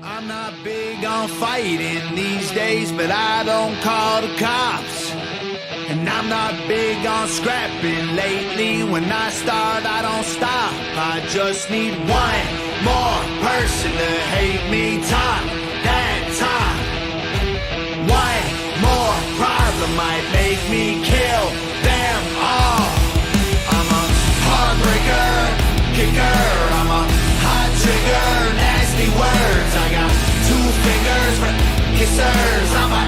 I'm not big on fighting these days, but I don't call the cops. And I'm not big on scrapping lately. When I start, I don't stop. I just need one more person to hate me top that top. One more problem might make me kill them all. I'm a heartbreaker, kicker. I'm a hot trigger, nasty words. I got 2 fingers for kissers. I'm a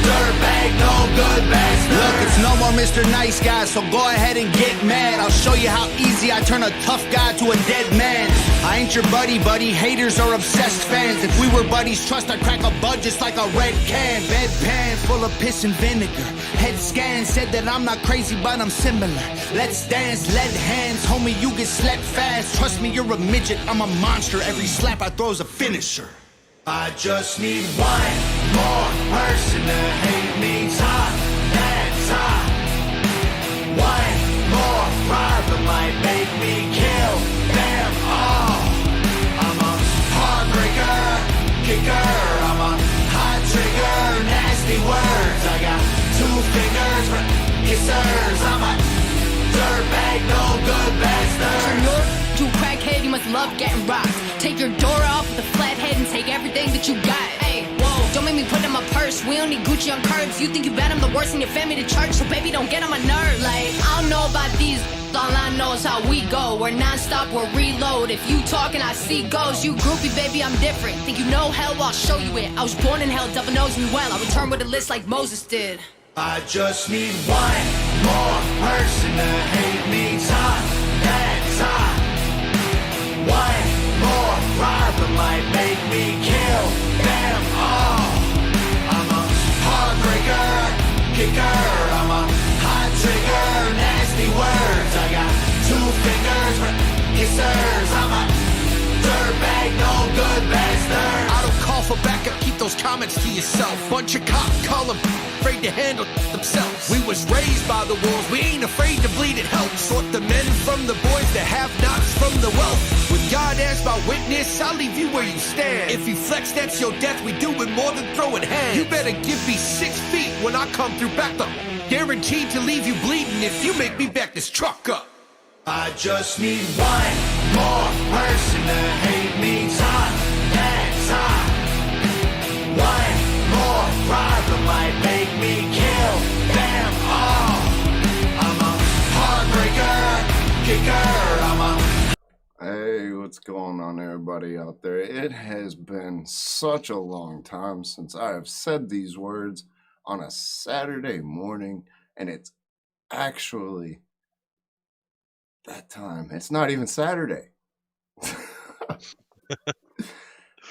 dirtbag, no good bastard. Look, it's no more Mr. Nice Guy, so go ahead and get mad. I'll show you how easy I turn a tough guy to a dead man. I ain't your buddy, haters are obsessed fans. If we were buddies, trust I'd crack a bud just like a red can. Bedpan full of piss and vinegar. Head scan said that I'm not crazy, but I'm similar. Let's dance, lead hands, homie, you get slept fast. Trust me, you're a midget, I'm a monster. Every slap I throw's a finisher. I just need one more person to hate me top that top. One more problem might make me kill them all. I'm a heartbreaker, kicker. I'm a hot trigger, nasty words. I got 2 fingers for kissers. I'm a dirtbag, no good bastard. You crackhead, you must love getting rocked. Take your door off with a flat head and take everything that you got. Hey, whoa, don't make me put in my purse. We don't need Gucci on curbs. You think you bad, I'm the worst in your family to church. So baby, don't get on my nerves. Like, I don't know about these, all I know is how we go. We're non-stop, we're reload. If you talking, I see ghosts. You groupie, baby, I'm different. Think you know hell? Well, I'll show you it. I was born in hell, devil knows me well. I return with a list like Moses did. I just need one more person to hate me top that top. One more problem might make me kill them all. I'm a heartbreaker, kicker. I'm a hot trigger, nasty words. I got 2 fingers for kissers. I'm a dirtbag, no good bastard. I don't call for backup, keep those comments to yourself. Bunch of cops call them afraid to handle themselves. We was raised by the wolves, we ain't afraid to bleed, it helps. Sort the men from the boys, the have-nots from the wealth. With God as my witness, I'll leave you where you stand. If you flex, that's your death, we do it more than throwing hands. You better give me 6 feet when I come through back up. Guaranteed to leave you bleeding if you make me back this truck up. I just need one more person to hate me top that top. One more problem might make me kill them all. I'm a heartbreaker, kicker. I'm a... Hey, what's going on, everybody out there? It has been such a long time since I have said these words on a Saturday morning, and it's actually that time. It's not even Saturday.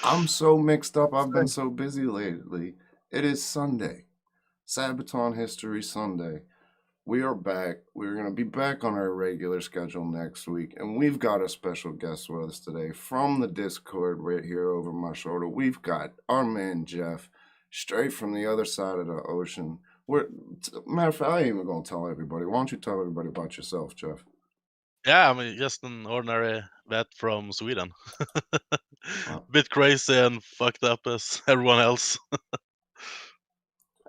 I'm so mixed up. I've been so busy lately. It is Sunday, Sabaton History Sunday. We are back. We're going to be back on our regular schedule next week, and we've got a special guest with us today from the Discord right here over my shoulder. We've got our man Jeff, straight from the other side of the ocean. Matter of fact, I ain't even going to tell everybody. Why don't you tell everybody about yourself, Jeff? Yeah, I'm just an ordinary vet from Sweden. Wow. Bit crazy and fucked up as everyone else.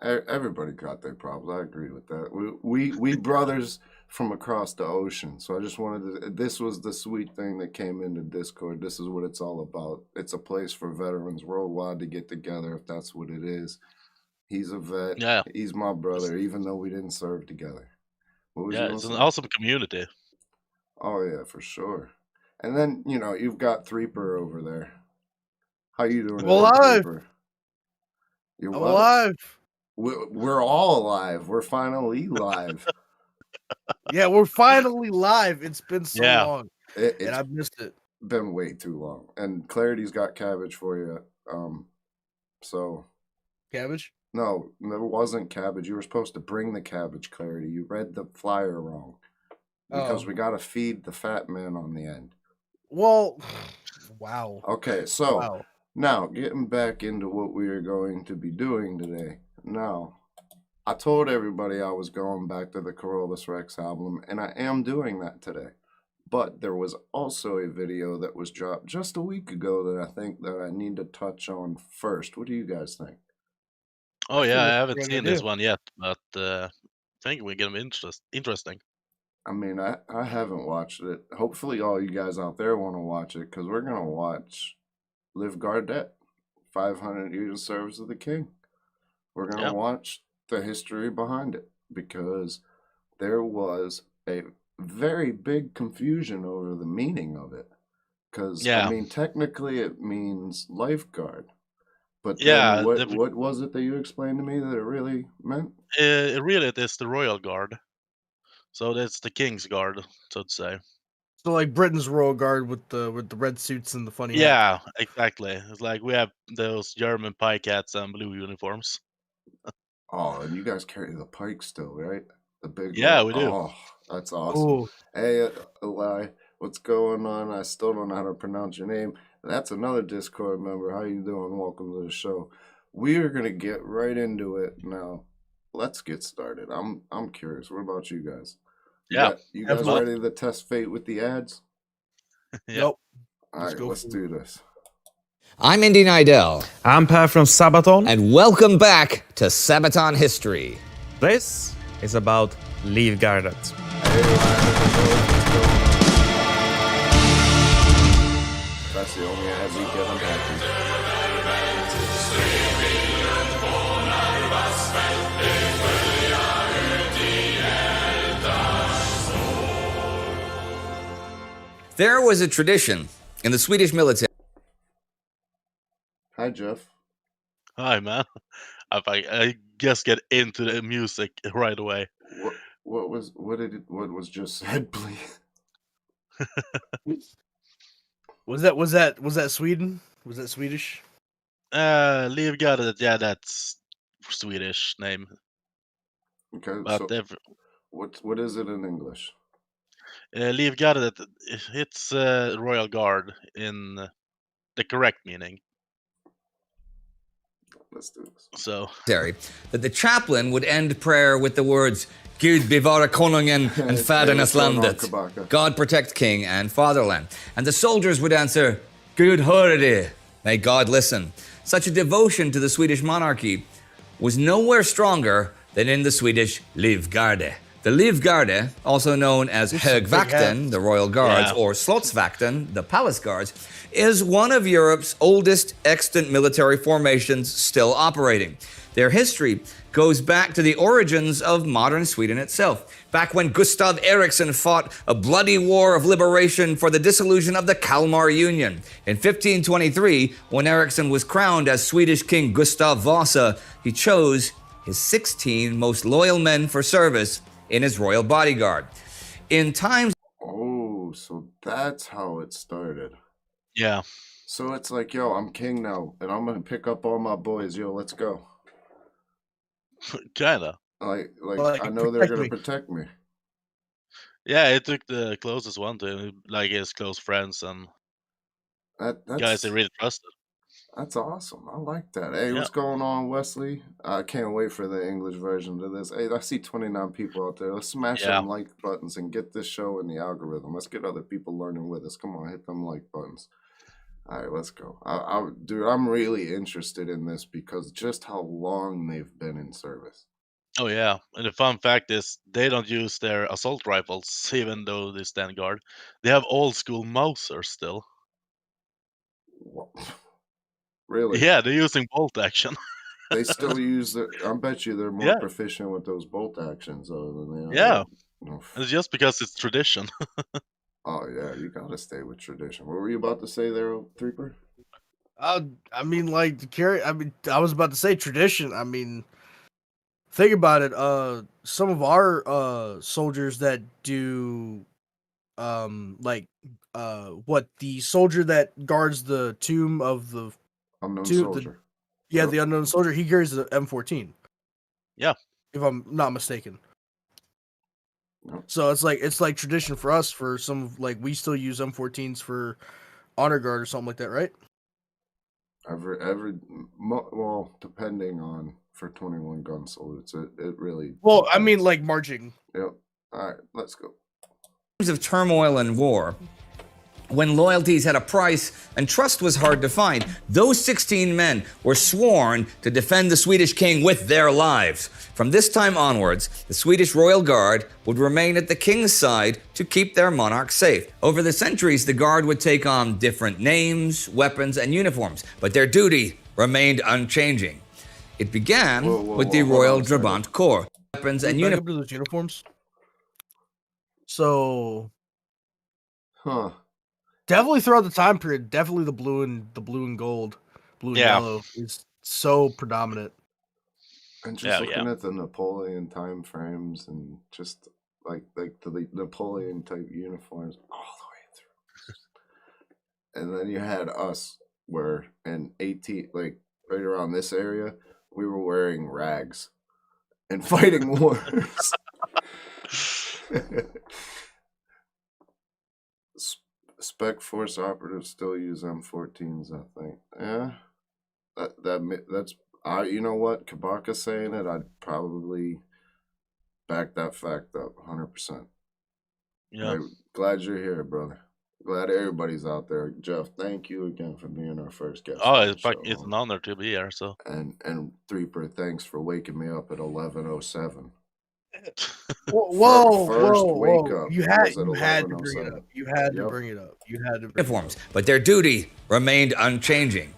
Everybody got their problems. I agree with that. We brothers from across the ocean. So I just wanted to. This was the sweet thing that came into Discord. This is what it's all about. It's a place for veterans worldwide to get together. If that's what it is. He's a vet. Yeah. He's my brother, even though we didn't serve together. Yeah, it's an awesome community. Oh yeah, for sure. And then you've got Threeper over there. How you doing? I'm alive. Threeper? I'm alive. We're all alive. We're finally live. Yeah, we're finally live. It's been so long, and I've missed it. Been way too long. And Clarity's got cabbage for you. So Cabbage? No, there wasn't cabbage. You were supposed to bring the cabbage, Clarity. You read the flyer wrong. Because we got to feed the fat man on the end. Well, wow. Okay, so now getting back into what we are going to be doing today. Now, I told everybody I was going back to the v3tReacts album, and I am doing that today. But there was also a video that was dropped just a week ago that I think that I need to touch on first. What do you guys think? Oh I think yeah, I that's a haven't great seen this idea. one yet, but I think we're gonna be interesting. I mean, I haven't watched it. Hopefully, all you guys out there want to watch it because we're going to watch Live Gardet, 500 Years of Service of the King. We're going to Yeah. watch the history behind it because there was a very big confusion over the meaning of it. Because, I Yeah, mean, technically it means lifeguard. But then yeah. what was it that you explained to me that it really meant? Really, it is the royal guard. So that's the king's guard, so to say. So like Britain's royal guard with the red suits and the funny hats. Yeah, exactly. It's like we have those German pie cats and blue uniforms. Oh, and you guys carry the pike still, right? The big Yeah, one. we do. Oh, that's awesome. Oh, Hey, Eli, what's going on? I still don't know how to pronounce your name. That's another Discord member. How you doing? Welcome to the show. We are gonna get right into it now. Let's get started. I'm curious. What about you guys? Yeah. You guys Absolutely. ready to test fate with the ads? Yeah. nope. All Let's right, go let's for it. do this. I'm Indy Nidell, I'm Per from Sabaton, and welcome back to Sabaton History. this is about Leave Gardet. Hey, Ryan, what's going on? That's the only ad we get. I'm happy. There was a tradition in the Swedish military. Hi, Jeff. Hi, man. I just get into the music right away. What was just said, please? Was that Sweden? Was that Swedish? Leave Gardet, yeah, that's Swedish name. Okay, But so what is it in English? Leave Gardet, it's royal guard in the correct meaning. Let's do this. So That the chaplain would end prayer with the words Gud bevara konungen and fädernas landet. God protect king and fatherland. And the soldiers would answer Gud höre dig. May God listen. Such a devotion to the Swedish monarchy was nowhere stronger than in the Swedish Livgarde. The Livgarde, also known as Högvakten, the royal guards, Yeah. or Slottsvakten, the palace guards, is one of Europe's oldest extant military formations still operating. Their history goes back to the origins of modern Sweden itself, back when Gustav Eriksson fought a bloody war of liberation for the dissolution of the Kalmar Union. In 1523, when Eriksson was crowned as Swedish King Gustav Vasa, he chose his 16 most loyal men for service in his royal bodyguard. In times Oh, so that's how it started. yeah, So it's like, yo, I'm king now, and I'm gonna pick up all my boys. Yo, let's go. kinda. Like I know they're protect gonna me. protect me. Yeah, it took the closest one to him, like his close friends and That's guys he really trusted. That's awesome. I like that. Hey, Yeah. what's going on, Wesley? I can't wait for the English version of this. Hey, I see 29 people out there. Let's smash Yeah. them like buttons and get this show in the algorithm. Let's get other people learning with us. Come on, hit them like buttons. All right, let's go. Dude, I'm really interested in this because just how long they've been in service. Oh yeah, and the fun fact is they don't use their assault rifles, even though they stand guard. They have old school Mausers still. Wha- Really? Yeah, they're using bolt action. They still use the. I bet you they're more Yeah. proficient with those bolt actions other than they are. Yeah. You know, And it's just because it's tradition. oh yeah, you gotta stay with tradition. What were you about to say there, Threeper? I mean, like the carry. I mean, I was about to say tradition. I mean, think about it. Some of our soldiers that do, what the soldier that guards the tomb of the Unknown Dude, the- soldier. yeah the unknown soldier. He carries the M14. Yeah. if I'm not mistaken. Yep. So it's like tradition for us. For some, like we still use M14s for honor guard or something like that, right? Well, depending on for 21 gun salutes, it really. Well, I depends. mean, like marching. Yep. All right, let's go. times of turmoil and war, when loyalties had a price and trust was hard to find, those 16 men were sworn to defend the Swedish king with their lives. From this time onwards, the Swedish Royal Guard would remain at the king's side to keep their monarch safe. Over the centuries, the Guard would take on different names, weapons, and uniforms, but their duty remained unchanging. It began with the Royal Drabant Corps. Weapons and those uniforms. So, definitely throughout the time period, definitely the blue and gold, blue and yellow is so predominant. And just looking at the Napoleon time frames and just like the Napoleon type uniforms all the way through. And then you had us where in 18, like right around this area, we were wearing rags and fighting wars. Spec Force operatives still use M14s, I think. Yeah, that's you know what, Kabaka saying it, I'd probably back that fact up 100%. Yeah, I'm glad you're here, brother. Glad everybody's out there. Jeff, thank you again for being our first guest. Oh, it's an honor to be here. So and Threeper, thanks for waking me up at 11:07. Whoa! You had to bring it up. You had to bring it up. Uniforms, but their duty remained unchanging.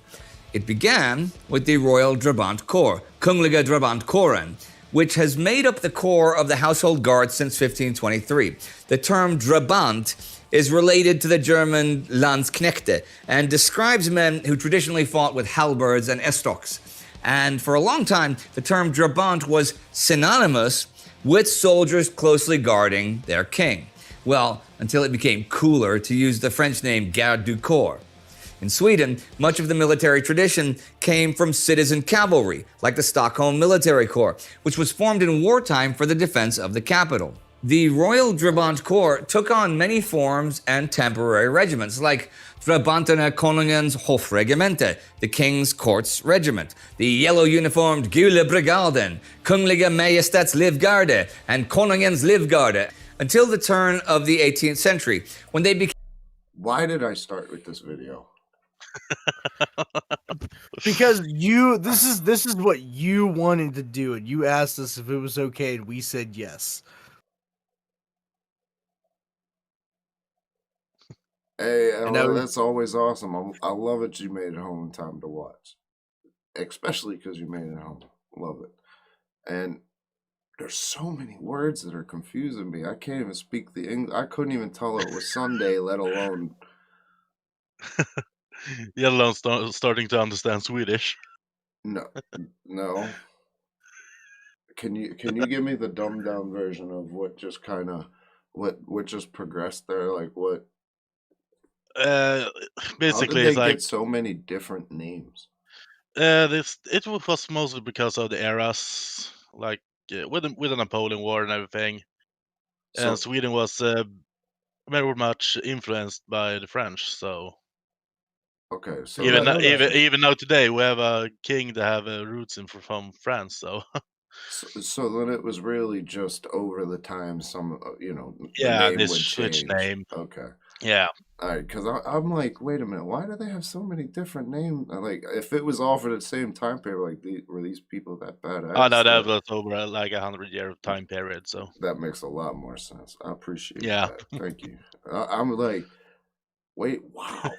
It began with the Royal Drabant Corps, Kungliga Drabantkåren, which has made up the core of the household guard since 1523. The term Drabant is related to the German Landsknechte and describes men who traditionally fought with halberds and estocks. And for a long time, the term Drabant was synonymous with soldiers closely guarding their king. Well, until it became cooler to use the French name Garde du Corps. In Sweden, much of the military tradition came from citizen cavalry, like the Stockholm Military Corps, which was formed in wartime for the defense of the capital. The Royal Drabant Corps took on many forms and temporary regiments, like Drabanterna Konungens Hofregemente, the King's Courts Regiment, the yellow-uniformed Gule Brigaden, Kungliga Majestats Livgarde, and Konungens Livgarde, until the turn of the 18th century, when they became... Why did I start with this video? Because this is what you wanted to do, and you asked us if it was okay, and we said yes. Hey, that's always awesome. I love it you made it home in time to watch. Especially because you made it home. Love it. And there's so many words that are confusing me. I can't even speak the English. I couldn't even tell it was Sunday, let alone... Let alone starting to understand Swedish. No. Can you give me the dumbed down version of what just kind of what just progressed there? Like what? Basically, how did it's they like get so many different names. it was mostly because of the eras, like with the Napoleon War and everything. And Sweden was very much influenced by the French. So okay, so even now today we have a king that have roots from France. So. So then it was really just over the time some the Yeah, name they would switched change. name. Okay. Yeah. All right, because I'm like, wait a minute, why do they have so many different names? Like, if it was all for the same time period, like, were these people that badass? Oh no, that was over like 100-year time period. So that makes a lot more sense. I appreciate that. Thank you. I'm like, wait, wow.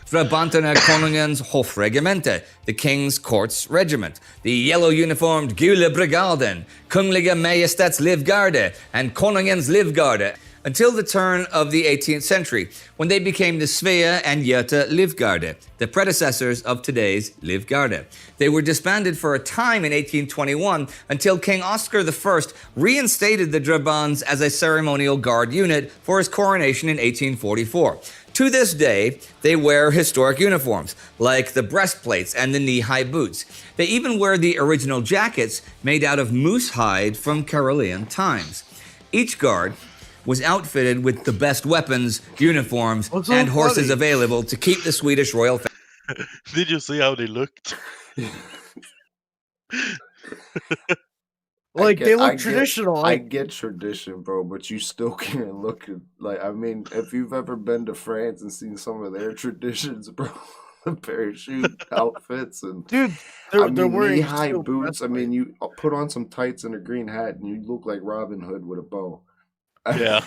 Drabanterna Konungens Hofregemente, the King's Courts Regiment, the yellow-uniformed Gule Brigaden, Kungliga Majestats Livgarde, and Konungens Livgarde, until the turn of the 18th century, when they became the Svea and Göta Livgarde, the predecessors of today's Livgarde. They were disbanded for a time in 1821 until King Oscar I reinstated the Drabans as a ceremonial guard unit for his coronation in 1844. To this day, they wear historic uniforms, like the breastplates and the knee-high boots. They even wear the original jackets made out of moose hide from Carolean times. Each guard was outfitted with the best weapons, uniforms, and horses available to keep the Swedish royal family. Did you see how they looked? Like they look traditional. I get tradition, bro, but you still can't look at, like, I mean, if you've ever been to France and seen some of their traditions, bro, the parachute outfits and dude, they're wearing knee-high steel boots. I mean, breastplate. you put on some tights and a green hat, and you look like Robin Hood with a bow. Yeah.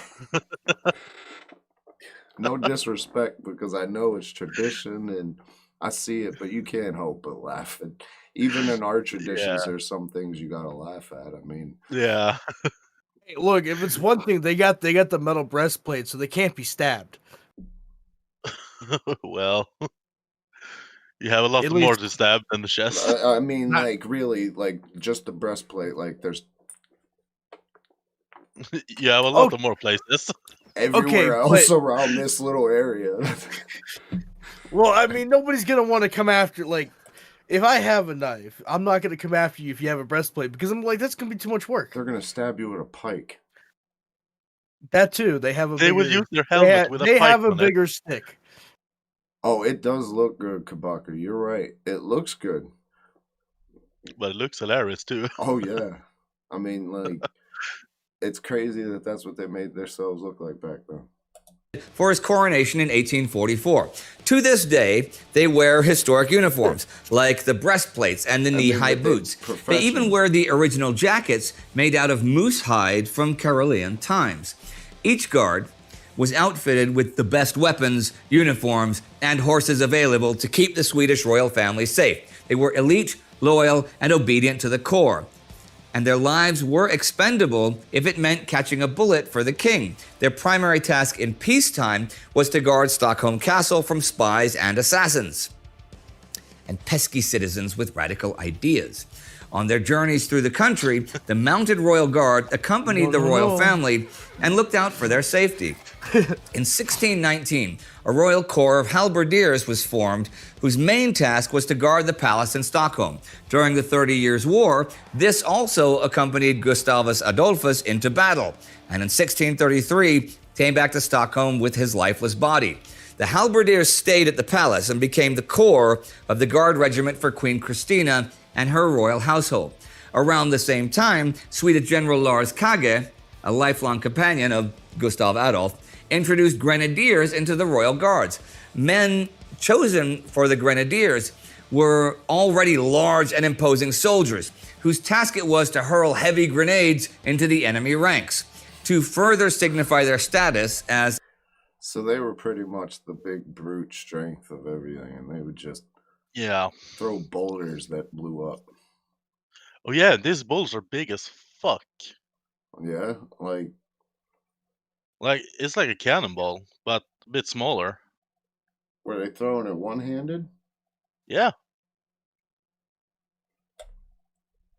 No disrespect, because I know it's tradition and I see it, but you can't help but laugh. And even in our traditions, there's some things you gotta laugh at. I mean, Yeah. Hey, look, if it's one thing, they got the metal breastplate, so they can't be stabbed. Well, you have a lot At more least- to stab than the chest. I mean, like, really, like, just the breastplate, like, there's You have a lot of more places. everywhere else around this little area. Well, I mean, nobody's gonna want to come after. Like, if I have a knife, I'm not gonna come after you if you have a breastplate, because I'm like, that's gonna be too much work. They're gonna stab you with a pike. That too. They have a. They bigger, would use their helmet with a They pipe have a on it. bigger stick. Oh, it does look good, Kabaka. You're right. It looks good. But it looks hilarious too. Oh yeah. I mean, like, it's crazy that that's what they made themselves look like back then. For his coronation in 1844. To this day, they wear historic uniforms, like the breastplates and the knee-high boots. They even wear the original jackets made out of moose hide from Carolean times. Each guard was outfitted with the best weapons, uniforms, and horses available to keep the Swedish royal family safe. They were elite, loyal, and obedient to the core. And their lives were expendable if it meant catching a bullet for the king. Their primary task in peacetime was to guard Stockholm Castle from spies and assassins, and pesky citizens with radical ideas. On their journeys through the country, the mounted royal guard accompanied the royal family and looked out for their safety. In 1619, a royal corps of halberdiers was formed, whose main task was to guard the palace in Stockholm. During the 30 Years' War, this also accompanied Gustavus Adolphus into battle, and in 1633 came back to Stockholm with his lifeless body. The halberdiers stayed at the palace and became the core of the guard regiment for Queen Christina and her royal household. Around the same time, Swedish General Lars Kage, a lifelong companion of Gustav Adolf, introduced grenadiers into the royal guards. Men chosen for the grenadiers were already large and imposing soldiers, whose task it was to hurl heavy grenades into the enemy ranks, to further signify their status as... So they were pretty much the big brute strength of everything, and they would just throw boulders that blew up. Oh yeah, these bulls are big as fuck. Yeah, like it's like a cannonball, but a bit smaller. Were they throwing it one-handed? Yeah.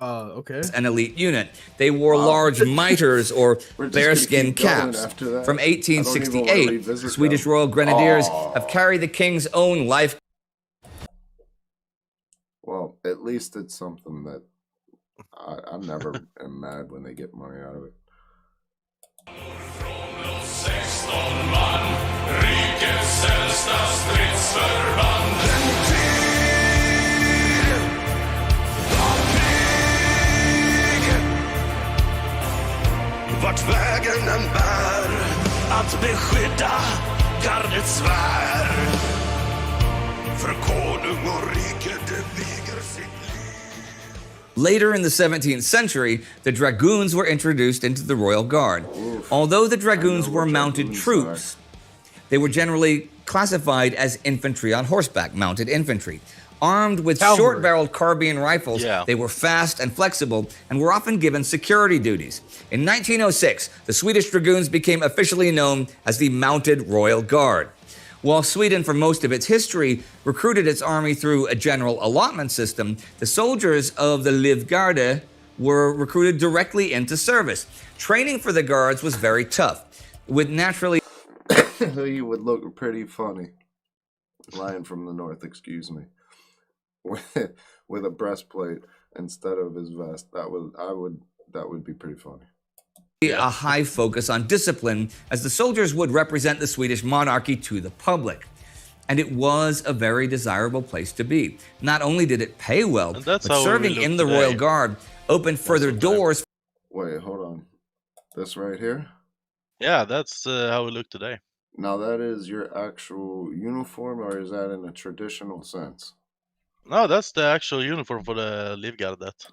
Okay. An elite unit. They wore large mitres or bearskin caps. From 1868, Swedish Royal Grenadiers have carried the king's own life. Well, at least it's something that I never am mad when they get money out of it. Vart vägen än bär, att beskydda gardets svär. För konung och rike det viger sitt liv. Later in the 17th century, the dragoons were introduced into the royal guard. Although the dragoons were mounted troops, they were generally classified as infantry on horseback, mounted infantry. Armed with short-barreled carbine rifles, they were fast and flexible and were often given security duties. In 1906, the Swedish Dragoons became officially known as the Mounted Royal Guard. While Sweden, for most of its history, recruited its army through a general allotment system, the soldiers of the Livgarde were recruited directly into service. Training for the guards was very tough, with naturally... He would look pretty funny. Lion from the north, excuse me. With a breastplate instead of his vest. That would be pretty funny. A high focus on discipline, as the soldiers would represent the Swedish monarchy to the public. And it was a very desirable place to be. Not only did it pay well, but serving in the Royal Guard opened further doors Wait, hold on. This right here? Yeah, that's how we look today. Now that is your actual uniform, or is that in a traditional sense? No, that's the actual uniform for the Livgardet.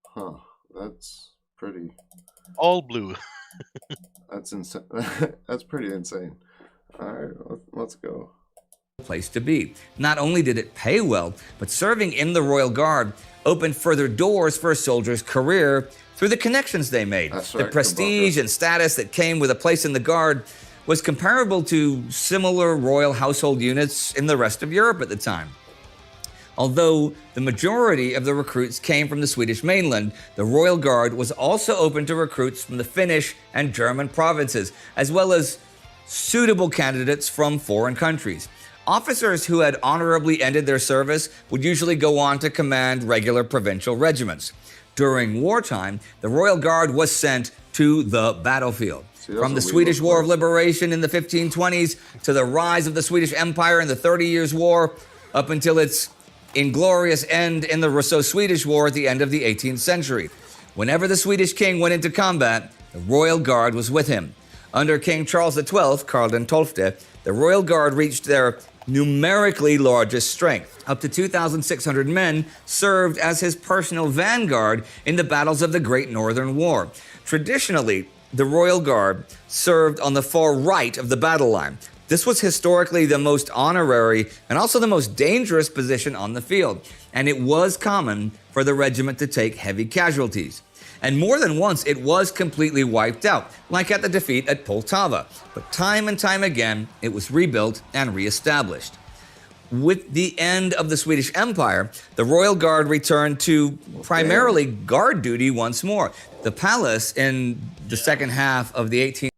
Huh. That's pretty. All blue. That's insane. That's pretty insane. All right, let's go. Place to be. Not only did it pay well, but serving in the Royal Guard opened further doors for a soldier's career through the connections they made. That's The right, prestige and status that came with a place in the Guard was comparable to similar royal household units in the rest of Europe at the time. Although the majority of the recruits came from the Swedish mainland, the Royal Guard was also open to recruits from the Finnish and German provinces, as well as suitable candidates from foreign countries. Officers who had honorably ended their service would usually go on to command regular provincial regiments. During wartime, the Royal Guard was sent to the battlefield. From the Swedish War of Liberation in the 1520s to the rise of the Swedish Empire in the 30 Years' War, up until its inglorious end in the Russo-Swedish War at the end of the 18th century. Whenever the Swedish king went into combat, the Royal Guard was with him. Under King Charles XII, Karl XII, the Royal Guard reached their numerically largest strength. Up to 2,600 men served as his personal vanguard in the battles of the Great Northern War. Traditionally, the Royal Guard served on the far right of the battle line. This was historically the most honorary and also the most dangerous position on the field, and it was common for the regiment to take heavy casualties. And more than once, it was completely wiped out, like at the defeat at Poltava. But time and time again, it was rebuilt and reestablished. With the end of the Swedish Empire, the Royal Guard returned to primarily guard duty once more. The palace in the second half of the 18th...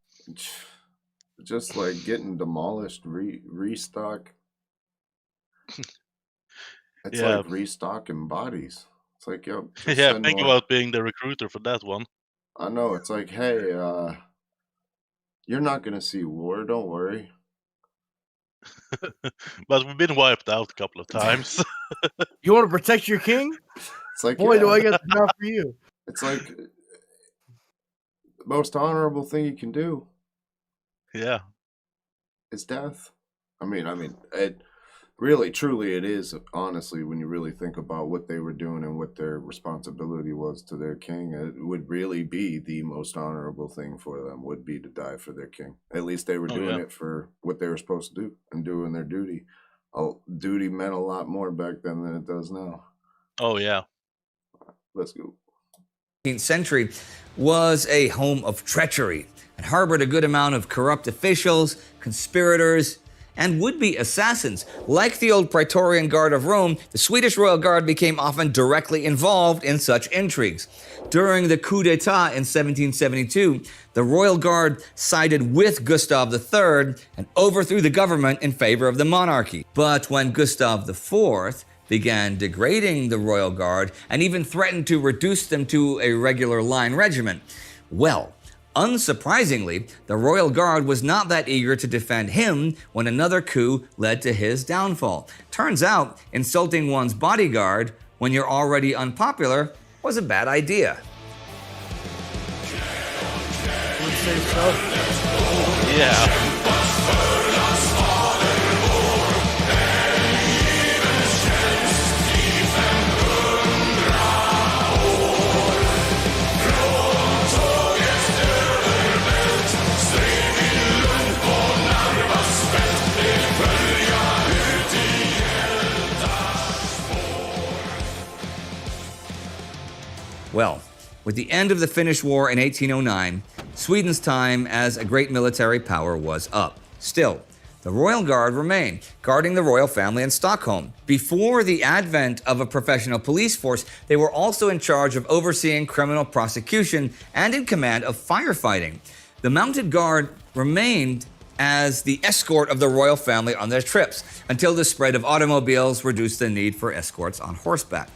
Just like getting demolished, restock. It's like restocking bodies. It's like, yo, yeah, think about being the recruiter for that one. I know. It's like, hey, you're not going to see war. Don't worry. But we've been wiped out a couple of times. You want to protect your king? It's like, boy, yeah. do I got the job for you. It's like the most honorable thing you can do. Yeah. Is death. I mean, it really, truly, it is, honestly, when you really think about what they were doing and what their responsibility was to their king, it would really be the most honorable thing for them, would be to die for their king. At least they were doing it for what they were supposed to do and doing their duty. Duty meant a lot more back then than it does now. Oh, yeah. Let's go. 18th century was a home of treachery and harbored a good amount of corrupt officials, conspirators, and would-be assassins. Like the old Praetorian Guard of Rome, the Swedish Royal Guard became often directly involved in such intrigues. During the coup d'etat in 1772, the Royal Guard sided with Gustav III and overthrew the government in favor of the monarchy. But when Gustav IV began degrading the Royal Guard and even threatened to reduce them to a regular line regiment, well, unsurprisingly, the Royal Guard was not that eager to defend him when another coup led to his downfall. Turns out, insulting one's bodyguard when you're already unpopular was a bad idea. I would say so. Yeah. Well, with the end of the Finnish War in 1809, Sweden's time as a great military power was up. Still, the Royal Guard remained, guarding the royal family in Stockholm. Before the advent of a professional police force, they were also in charge of overseeing criminal prosecution and in command of firefighting. The Mounted Guard remained as the escort of the royal family on their trips, until the spread of automobiles reduced the need for escorts on horseback.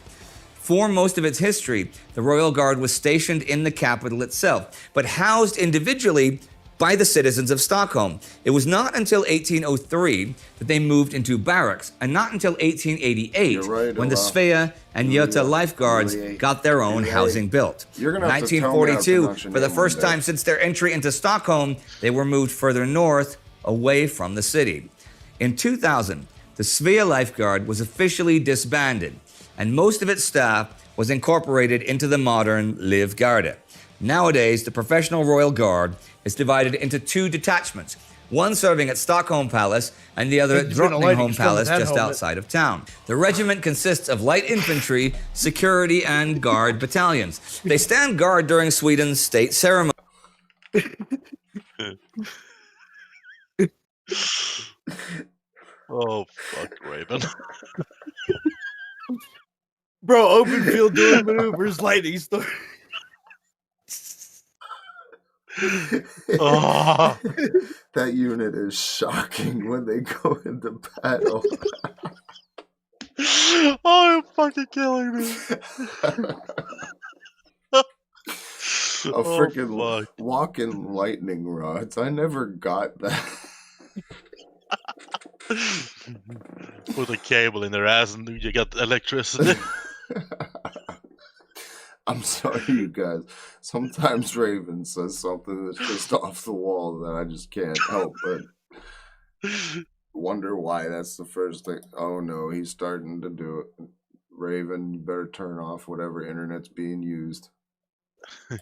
For most of its history, the Royal Guard was stationed in the capital itself, but housed individually by the citizens of Stockholm. It was not until 1803 that they moved into barracks, and not until 1888 when the Svea and Göta lifeguards got their own housing built. In 1942, for the first time since their entry into Stockholm, they were moved further north, away from the city. In 2000, the Svea lifeguard was officially disbanded, and most of its staff was incorporated into the modern Livgarde. Nowadays, the professional Royal Guard is divided into 2 detachments, one serving at Stockholm Palace and the other at Drottningholm Palace just outside of town. The regiment consists of light infantry, security, and guard battalions. They stand guard during Sweden's state ceremony. Oh, fuck, Raven. Bro, open field doing maneuvers, lightning storm. Oh. That unit is shocking when they go into battle. Oh, you're fucking killing me. A freaking walking lightning rods. I never got that. Put a cable in their ass and you got electricity. I'm sorry, you guys. Sometimes Raven says something that's just off the wall that I just can't help but wonder why that's the first thing. Oh no, he's starting to do it. Raven, you better turn off whatever internet's being used.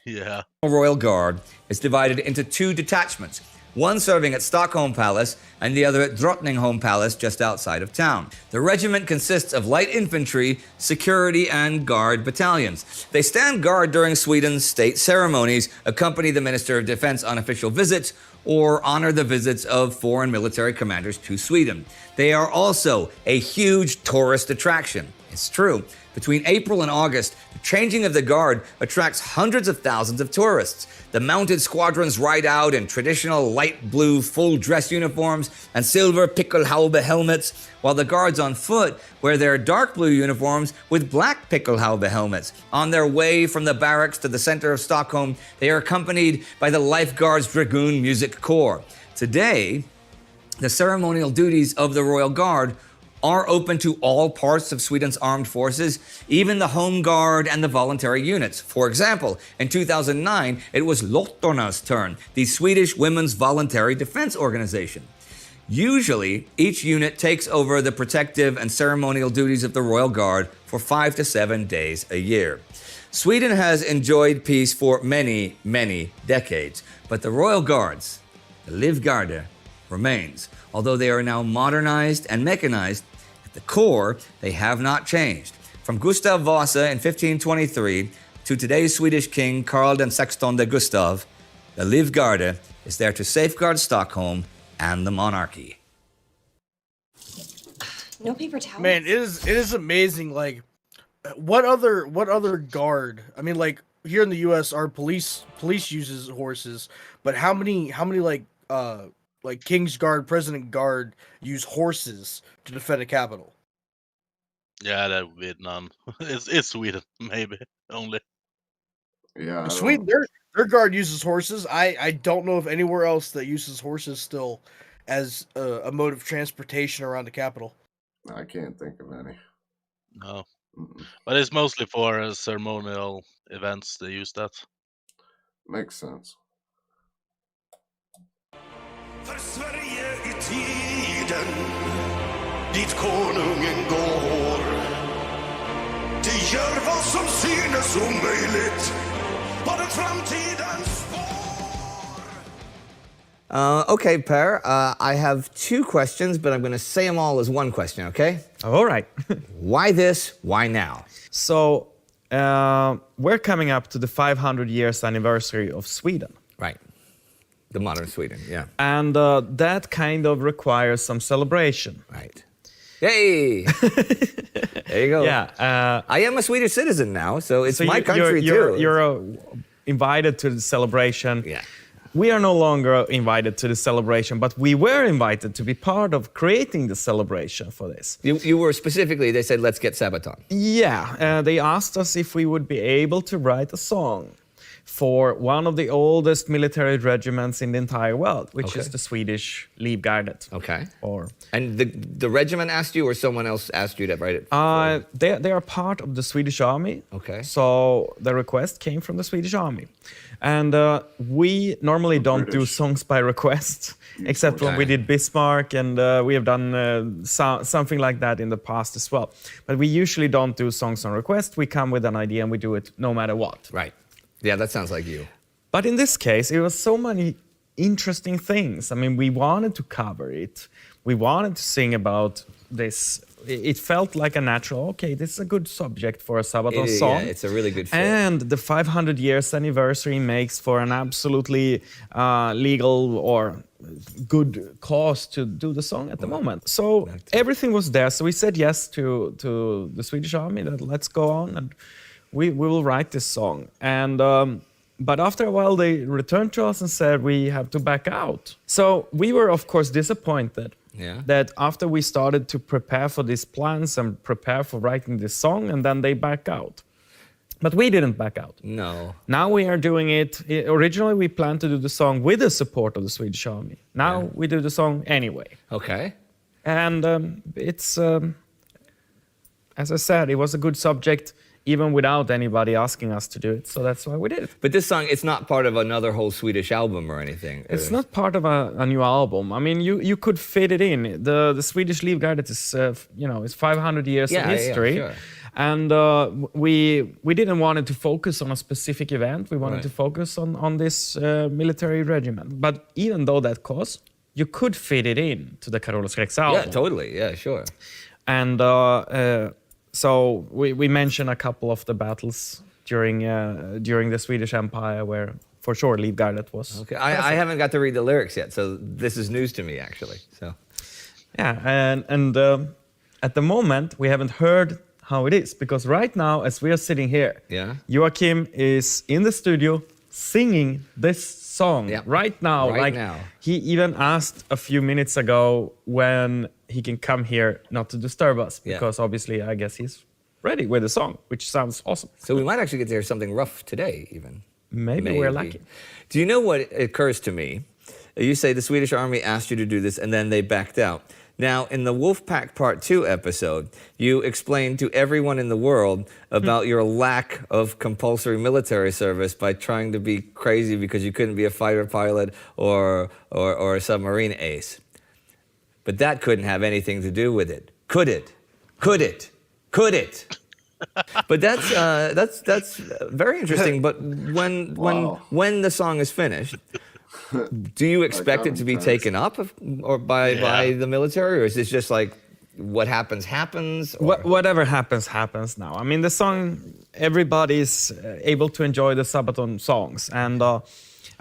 Yeah. Royal Guard is divided into 2 detachments, one serving at Stockholm Palace and the other at Drottningholm Palace just outside of town. The regiment consists of light infantry, security, and guard battalions. They stand guard during Sweden's state ceremonies, accompany the Minister of Defense on official visits, or honor the visits of foreign military commanders to Sweden. They are also a huge tourist attraction. It's true. Between April and August, the changing of the guard attracts hundreds of thousands of tourists. The mounted squadrons ride out in traditional light blue full dress uniforms and silver pickelhaube helmets, while the guards on foot wear their dark blue uniforms with black pickelhaube helmets. On their way from the barracks to the center of Stockholm, they are accompanied by the Lifeguards Dragoon Music Corps. Today, the ceremonial duties of the Royal Guard are open to all parts of Sweden's armed forces, even the Home Guard and the voluntary units. For example, in 2009, it was Lottorna's turn, the Swedish Women's Voluntary Defense Organization. Usually, each unit takes over the protective and ceremonial duties of the Royal Guard for 5 to 7 days a year. Sweden has enjoyed peace for many, many decades, but the Royal Guards, the Livgarde, remains. Although they are now modernized and mechanized, at the core, they have not changed. From Gustav Vasa in 1523 to today's Swedish king Carl XVI Gustav, the Livgarde is there to safeguard Stockholm and the monarchy. No paper towels. Man, it is amazing. Like, what other guard? I mean, like here in the U.S., our police uses horses, but how many like King's Guard, President Guard use horses to defend a capital? Yeah, that would be none. It's Sweden, maybe only. Yeah, Sweden, their guard uses horses. I don't know of anywhere else that uses horses still as a mode of transportation around the capital. I can't think of any. No, but it's mostly for ceremonial events they use that. Makes sense. För Sverige i tiden dit konungen går. Det gör vad som synes omöjligt på den framtidens spår. Okay, Per, I have 2 questions, but I'm going to say them all as one question, okay? All right. Why this? Why now? So, we're coming up to the 500 years anniversary of Sweden. Right. The modern Sweden, yeah. And that kind of requires some celebration. Right. Hey! There you go. Yeah. I am a Swedish citizen now, so it's my you- country you're, too. You're invited to the celebration. Yeah. We are no longer invited to the celebration, but we were invited to be part of creating the celebration for this. You were specifically, they said, let's get Sabaton. Yeah, they asked us if we would be able to write a song. for one of the oldest military regiments in the entire world, which is the Swedish Livgardet. Okay. Or And the regiment asked you, or someone else asked you to write it? they are part of the Swedish army. Okay. So the request came from the Swedish army. And we normally don't do songs by request, except when we did Bismarck, and we have done something like that in the past as well. But we usually don't do songs on request. We come with an idea and we do it no matter what. Right. Yeah, that sounds like you. But in this case, it was so many interesting things. I mean, we wanted to cover it. We wanted to sing about this. It felt like a natural, okay, this is a good subject for a Sabaton song. Yeah, it's a really good fit. And the 500 years anniversary makes for an absolutely legal or good cause to do the song at the moment. So everything was there. So we said yes to the Swedish army, that let's go on and we will write this song. And but after a while, they returned to us and said we have to back out. So we were, of course, disappointed. Yeah. That after we started to prepare for these plans and prepare for writing this song, and then they back out. But we didn't back out. No. Now we are doing it. Originally, we planned to do the song with the support of the Swedish army. Now we do the song anyway. Okay. And it's, as I said, it was a good subject, even without anybody asking us to do it. So that's why we did it. But this song, it's not part of another whole Swedish album or anything. It's not part of a new album. I mean, you could fit it in. The Swedish Livgardet is, is 500 years of history. Yeah, sure. And we didn't want it to focus on a specific event. We wanted to focus on this military regiment. But even though that caused, you could fit it in to the Carolus Rex album. Yeah, totally. Yeah, sure. And so we mentioned a couple of the battles during the Swedish Empire where, for sure, Livgardet was. Okay, I haven't got to read the lyrics yet, so this is news to me, actually. So, yeah, and at the moment we haven't heard how it is, because right now, as we are sitting here, Joachim is in the studio singing this song right now. Right now. He even asked a few minutes ago when he can come here not to disturb us, because obviously I guess he's ready with the song, which sounds awesome. So we might actually get to hear something rough today, even. Maybe we're lucky. Do you know what occurs to me? You say the Swedish army asked you to do this and then they backed out. Now, in the Wolfpack Part 2 episode, you explained to everyone in the world about your lack of compulsory military service by trying to be crazy because you couldn't be a fighter pilot or a submarine ace. But that couldn't have anything to do with it. Could it? Could it? Could it? But that's very interesting. But when the song is finished, do you expect it to be taken up or by the military, or is this just like what happens happens? Whatever happens happens now. I mean, the song, everybody's able to enjoy the Sabaton songs, and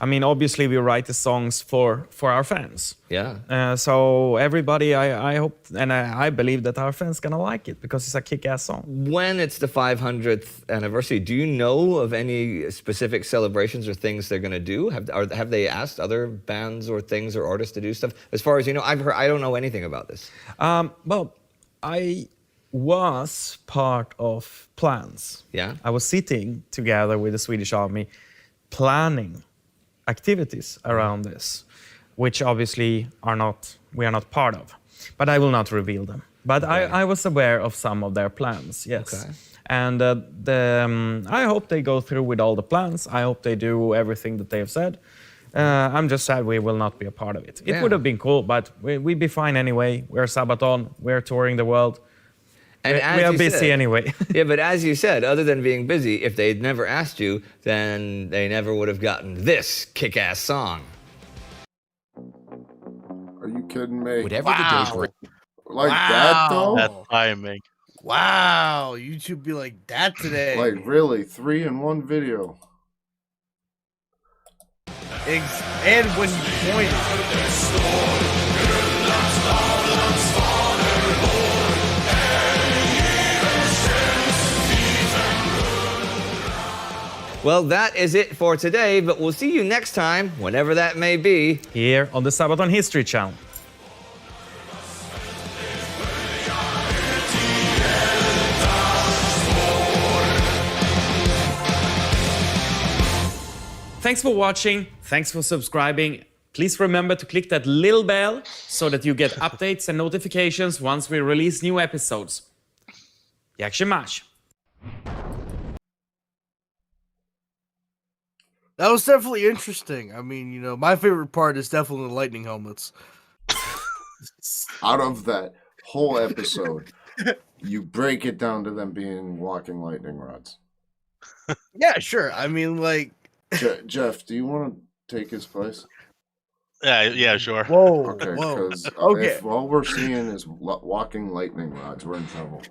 I mean, obviously we write the songs for our fans. Yeah. So everybody, I hope and I believe that our fans gonna like it because it's a kick-ass song. When it's the 500th anniversary, do you know of any specific celebrations or things they're gonna do? Have they asked other bands or things or artists to do stuff? As far as you know, I don't know anything about this. Well, I was part of plans. Yeah. I was sitting together with the Swedish army, planning activities around this, which obviously we are not part of, but I will not reveal them. But I was aware of some of their plans, yes. Okay. And I hope they go through with all the plans. I hope they do everything that they have said. I'm just sad we will not be a part of it. It would have been cool, but we'd be fine anyway. We're Sabaton, we're touring the world. And we are busy anyway. Yeah, but as you said, other than being busy, if they'd never asked you, then they never would have gotten this kick-ass song. Are you kidding me? Whatever the days were. Like that, though? That timing. Wow, YouTube be like that today. Like, really? 3 in 1 video. And when you point. Well, that is it for today, but we'll see you next time, whenever that may be. Here on the Sabaton History Channel. Thanks for watching. Thanks for subscribing. Please remember to click that little bell so that you get updates and notifications once we release new episodes. Jak się masz? That was definitely interesting. I mean, you know, my favorite part is definitely the lightning helmets. Out of that whole episode, you break it down to them being walking lightning rods. Yeah, sure. I mean, like... Jeff, do you want to take his place? Yeah, sure. Whoa, Okay, whoa. because Okay. if all we're seeing is walking lightning rods, we're in trouble.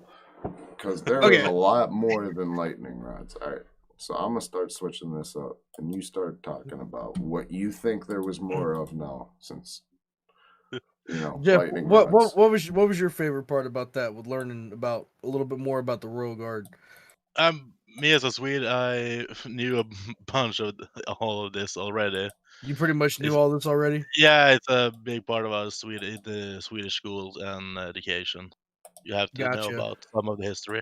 Because there Okay. is a lot more than lightning rods. All right, so I'm going to start switching this up, and you start talking about what you think there was more of now, since, you know, Jeff, lightning what rods. what was your favorite part about that? With learning about a little bit more about the Royal Guard. Me as a Swede, I knew a bunch of all of this already. You pretty much knew It's- all this already. Yeah, it's a big part of our the Swedish schools and education. You have to Gotcha. know about some of the history.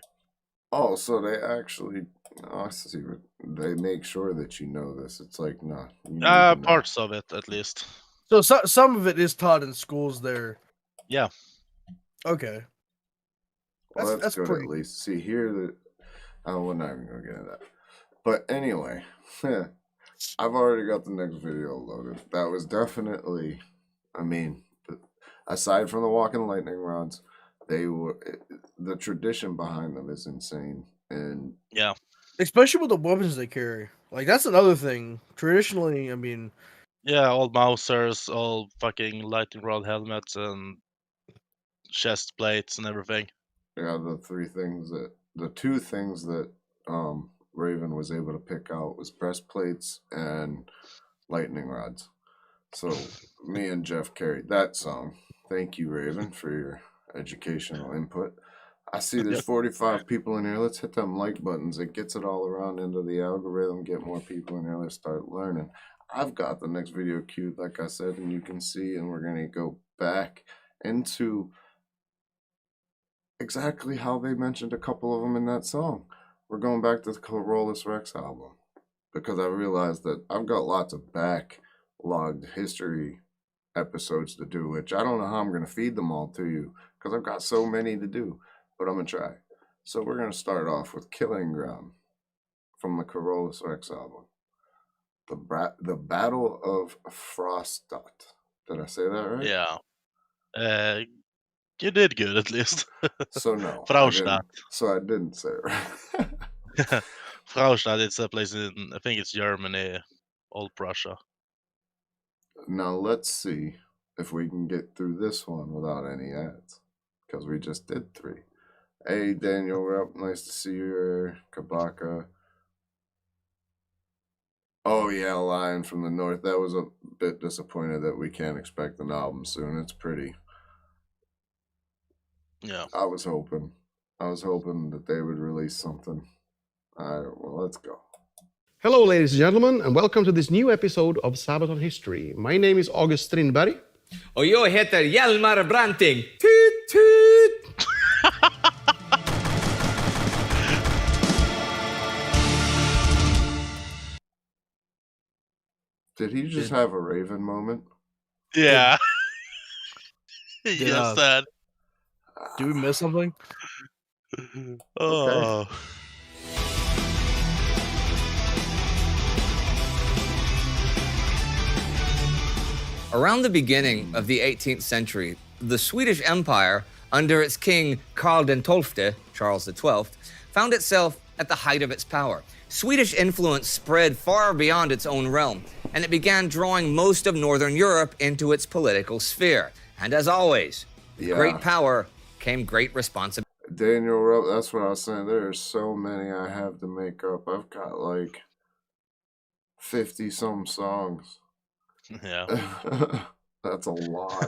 Oh, so they actually, I see, they make sure that you know this. It's like, nah. You need to know. Parts of it, at least. So some of it is taught in schools there. Yeah. Okay. Well, That's good pretty. at least. See, here, we're not even going to get into that. But anyway, I've already got the next video loaded. That was definitely, I mean, aside from the walking lightning rods, the tradition behind them is insane. And Yeah. Especially with the weapons they carry. Like, that's another thing. Traditionally, I mean, Yeah, all Mausers, all fucking lightning rod helmets and chest plates and everything. yeah, the two things that Raven was able to pick out was breastplates and lightning rods. So me and Jeff carried that song. Thank you, Raven, for your educational input. I see there's 45 people in here. Let's hit them like buttons. It gets it all around into the algorithm, get more people in here. Let's start learning. I've got the next video queued, like I said, and you can see, and we're going to go back into exactly how they mentioned a couple of them in that song. We're going back to the v3tReacts album because I realized that I've got lots of backlogged history episodes to do, which I don't know how I'm going to feed them all to you because I've got so many to do, but I'm going to try. So we're going to start off with Killing Ground from the v3tReacts album. The Battle of Froststadt. Did I say that right? Yeah. You did good, at least. So no. Froststadt. I didn't say it right. Froststadt, it's a place in, I think it's Germany, old Prussia. Now let's see if we can get through this one without any ads, because we just did 3. Hey Daniel, we're up. Nice to see you here. Kabaka. Oh yeah, Lion from the North. That was a bit disappointed that we can't expect an album soon. It's pretty. Yeah. I was hoping that they would release something. All right, well, let's go. Hello, ladies and gentlemen, and welcome to this new episode of Sabaton History. My name is August Strindberg. Och jag heter Hjalmar Branting. Toot, toot! Did he just have a Raven moment? Yeah. Did, Yes, Dad. do we miss something? Oh. Around the beginning of the 18th century, the Swedish Empire, under its king Karl XII, Charles XII, found itself at the height of its power. Swedish influence spread far beyond its own realm, and it began drawing most of Northern Europe into its political sphere. And as always, with great power came great responsibility. Daniel, that's what I was saying. There are so many I have to make up. I've got like 50-some songs. Yeah. That's a lot.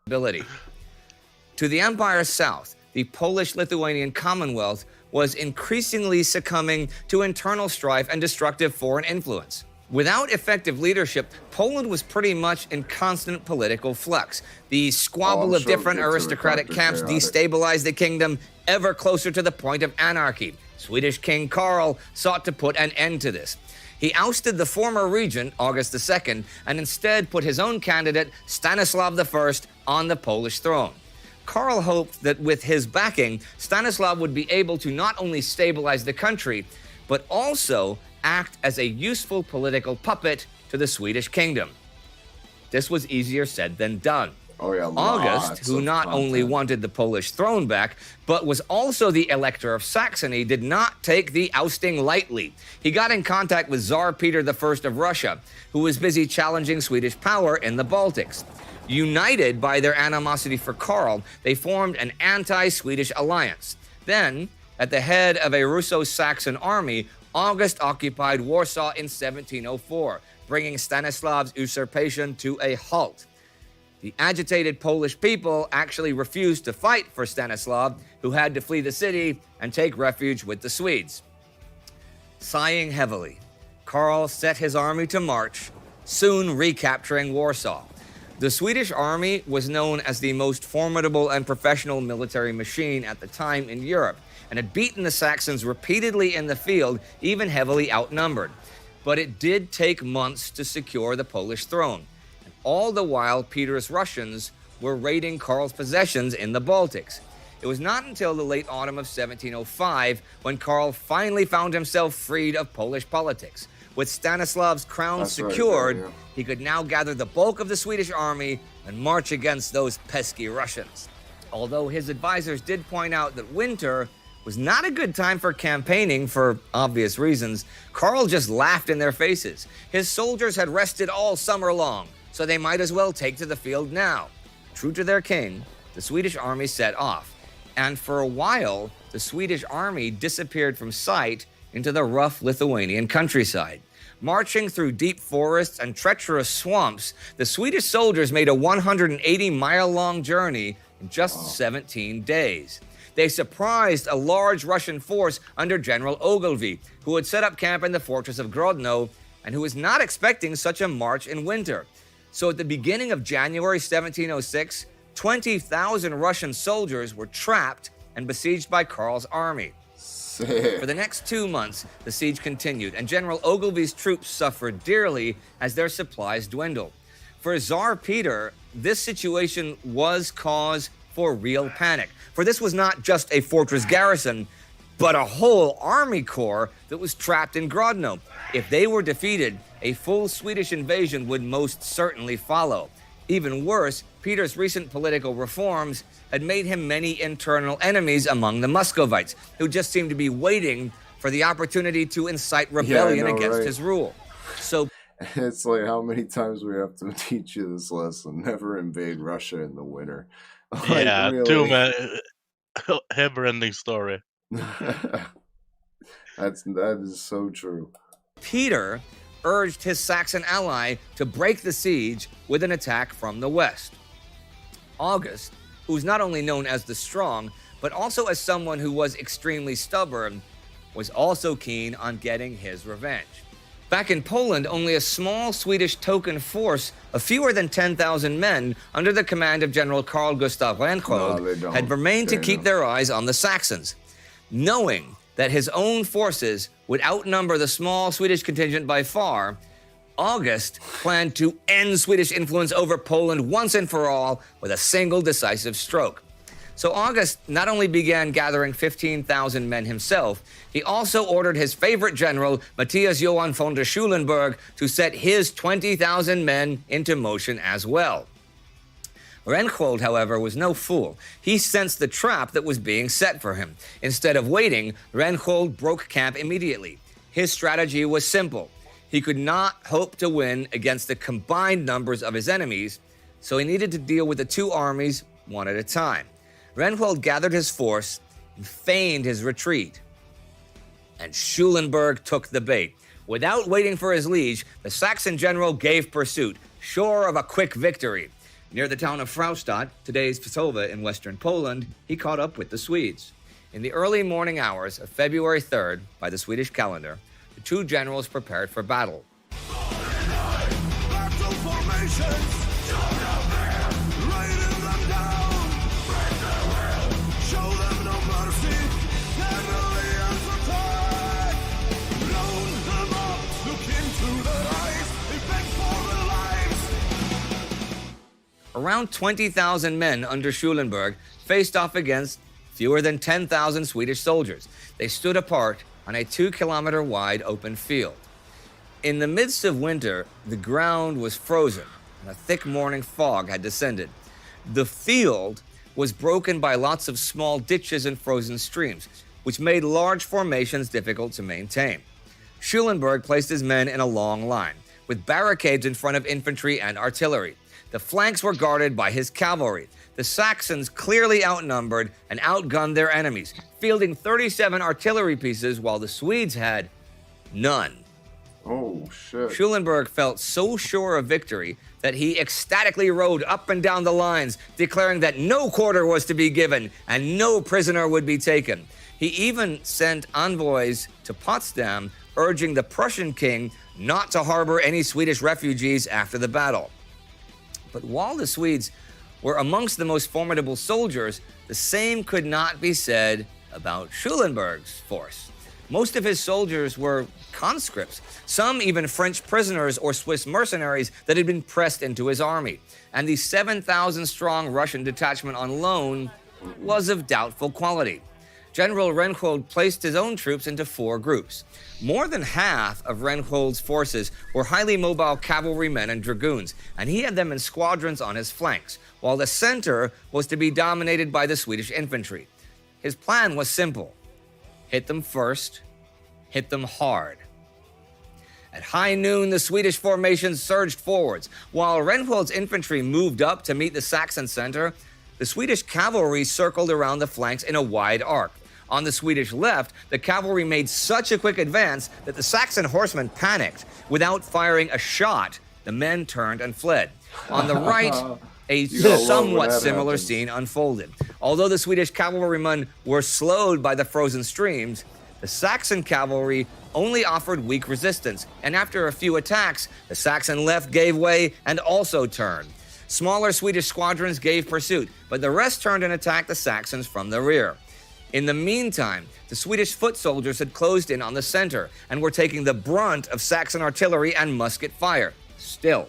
To the empire's south, the Polish-Lithuanian Commonwealth was increasingly succumbing to internal strife and destructive foreign influence. Without effective leadership, Poland was pretty much in constant political flux. The squabble of different aristocratic camps destabilized the kingdom ever closer to the point of anarchy. Swedish King Karl sought to put an end to this. He ousted the former regent, August II, and instead put his own candidate, Stanislav I, on the Polish throne. Karl hoped that with his backing, Stanislav would be able to not only stabilize the country, but also act as a useful political puppet to the Swedish kingdom. This was easier said than done. Oh, yeah, August, who not only wanted the Polish throne back, but was also the Elector of Saxony, did not take the ousting lightly. He got in contact with Tsar Peter I of Russia, who was busy challenging Swedish power in the Baltics. United by their animosity for Karl, they formed an anti-Swedish alliance. Then, at the head of a Russo-Saxon army, August occupied Warsaw in 1704, bringing Stanislav's usurpation to a halt. The agitated Polish people actually refused to fight for Stanislav, who had to flee the city and take refuge with the Swedes. Sighing heavily, Karl set his army to march, soon recapturing Warsaw. The Swedish army was known as the most formidable and professional military machine at the time in Europe, and had beaten the Saxons repeatedly in the field, even heavily outnumbered. But it did take months to secure the Polish throne. And all the while, Peter's Russians were raiding Karl's possessions in the Baltics. It was not until the late autumn of 1705 when Karl finally found himself freed of Polish politics. With Stanislav's crown secured, he could now gather the bulk of the Swedish army and march against those pesky Russians. Although his advisors did point out that winter was not a good time for campaigning for obvious reasons, Karl just laughed in their faces. His soldiers had rested all summer long, so they might as well take to the field now. True to their king, the Swedish army set off. And for a while, the Swedish army disappeared from sight into the rough Lithuanian countryside. Marching through deep forests and treacherous swamps, the Swedish soldiers made a 180-mile-long journey in just 17 days. They surprised a large Russian force under General Ogilvy, who had set up camp in the fortress of Grodno and who was not expecting such a march in winter. So at the beginning of January 1706, 20,000 Russian soldiers were trapped and besieged by Karl's army. For the next 2 months, the siege continued, and General Ogilvy's troops suffered dearly as their supplies dwindled. For Tsar Peter, this situation was cause for real panic, for this was not just a fortress garrison, but a whole army corps that was trapped in Grodno. If they were defeated, a full Swedish invasion would most certainly follow. Even worse, Peter's recent political reforms had made him many internal enemies among the Muscovites, who just seemed to be waiting for the opportunity to incite rebellion against his rule. So it's like, how many times we have to teach you this lesson? Never invade Russia in the winter. Like, yeah, really? too many. Never-ending story. That is so true. Peter urged his Saxon ally to break the siege with an attack from the west. August, who's not only known as the Strong, but also as someone who was extremely stubborn, was also keen on getting his revenge. Back in Poland, only a small Swedish token force of fewer than 10,000 men under the command of General Carl Gustav Reinhold had remained to keep their eyes on the Saxons. Knowing that his own forces would outnumber the small Swedish contingent by far, August planned to end Swedish influence over Poland once and for all with a single decisive stroke. So August not only began gathering 15,000 men himself, he also ordered his favorite general, Matthias Johann von der Schulenburg, to set his 20,000 men into motion as well. Reinhold, however, was no fool. He sensed the trap that was being set for him. Instead of waiting, Reinhold broke camp immediately. His strategy was simple. He could not hope to win against the combined numbers of his enemies, so he needed to deal with the two armies one at a time. Reinhold gathered his force and feigned his retreat. And Schulenburg took the bait. Without waiting for his liege, the Saxon general gave pursuit, sure of a quick victory. Near the town of Fraustadt, today's Pskow in western Poland, he caught up with the Swedes. In the early morning hours of February 3rd, by the Swedish calendar, the two generals prepared for battle. around 20,000 men under Schulenburg faced off against fewer than 10,000 Swedish soldiers. They stood apart on a 2-kilometer wide open field. In the midst of winter, the ground was frozen and a thick morning fog had descended. The field was broken by lots of small ditches and frozen streams, which made large formations difficult to maintain. Schulenburg placed his men in a long line, with barricades in front of infantry and artillery. The flanks were guarded by his cavalry. The Saxons clearly outnumbered and outgunned their enemies, fielding 37 artillery pieces while the Swedes had none. Oh, shit. Schulenburg felt so sure of victory that he ecstatically rode up and down the lines, declaring that no quarter was to be given and no prisoner would be taken. He even sent envoys to Potsdam, urging the Prussian king not to harbor any Swedish refugees after the battle. But while the Swedes were amongst the most formidable soldiers, the same could not be said about Schulenburg's force. Most of his soldiers were conscripts, some even French prisoners or Swiss mercenaries that had been pressed into his army. And the 7,000-strong Russian detachment on loan was of doubtful quality. General Reinhold placed his own troops into 4 groups. More than half of Reinhold's forces were highly mobile cavalrymen and dragoons, and he had them in squadrons on his flanks, while the center was to be dominated by the Swedish infantry. His plan was simple: hit them first, hit them hard. At high noon, the Swedish formations surged forwards. While Reinhold's infantry moved up to meet the Saxon center, the Swedish cavalry circled around the flanks in a wide arc. On the Swedish left, the cavalry made such a quick advance that the Saxon horsemen panicked. Without firing a shot, the men turned and fled. On the right, a somewhat similar scene unfolded. Although the Swedish cavalrymen were slowed by the frozen streams, the Saxon cavalry only offered weak resistance, and after a few attacks, the Saxon left gave way and also turned. Smaller Swedish squadrons gave pursuit, but the rest turned and attacked the Saxons from the rear. In the meantime, the Swedish foot soldiers had closed in on the center and were taking the brunt of Saxon artillery and musket fire. Still,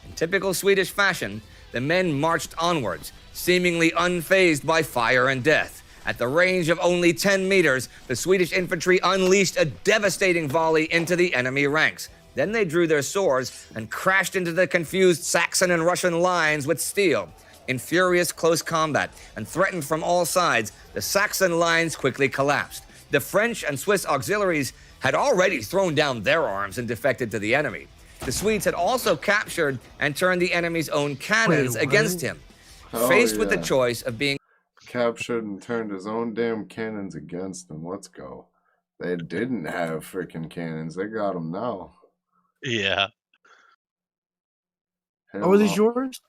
in typical Swedish fashion, the men marched onwards, seemingly unfazed by fire and death. At the range of only 10 meters, the Swedish infantry unleashed a devastating volley into the enemy ranks. Then they drew their swords and crashed into the confused Saxon and Russian lines with steel. In furious close combat and threatened from all sides, the Saxon lines quickly collapsed. The French and Swiss auxiliaries had already thrown down their arms and defected to the enemy. The Swedes had also captured and turned the enemy's own cannons against him. Faced with the choice of being captured and turned his own damn cannons against him. Let's go. They didn't have freaking cannons. They got them now. Yeah. Oh, are these yours?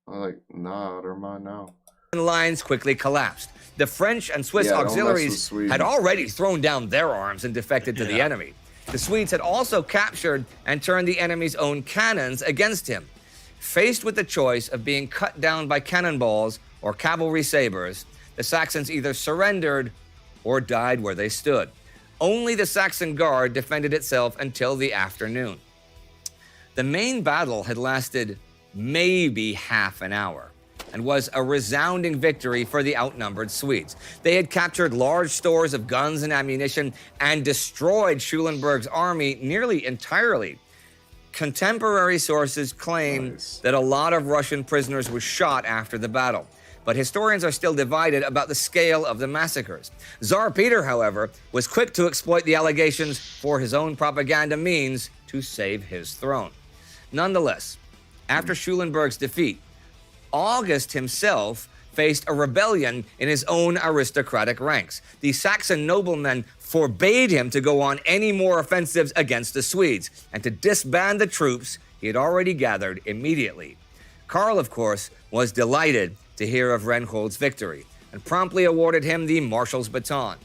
I'm like, nah, they're mine now. Lines quickly collapsed. The French and Swiss auxiliaries had already thrown down their arms and defected to the enemy. The Swedes had also captured and turned the enemy's own cannons against him. Faced with the choice of being cut down by cannonballs or cavalry sabers, the Saxons either surrendered or died where they stood. Only the Saxon Guard defended itself until the afternoon. The main battle had lasted maybe half an hour and was a resounding victory for the outnumbered Swedes. They had captured large stores of guns and ammunition and destroyed Schulenburg's army nearly entirely. Contemporary sources claim that a lot of Russian prisoners were shot after the battle, but historians are still divided about the scale of the massacres. Tsar Peter, however, was quick to exploit the allegations for his own propaganda means to save his throne. Nonetheless, after Schulenburg's defeat, August himself faced a rebellion in his own aristocratic ranks. The Saxon noblemen forbade him to go on any more offensives against the Swedes and to disband the troops he had already gathered immediately. Karl, of course, was delighted to hear of Reinhold's victory and promptly awarded him the marshal's baton.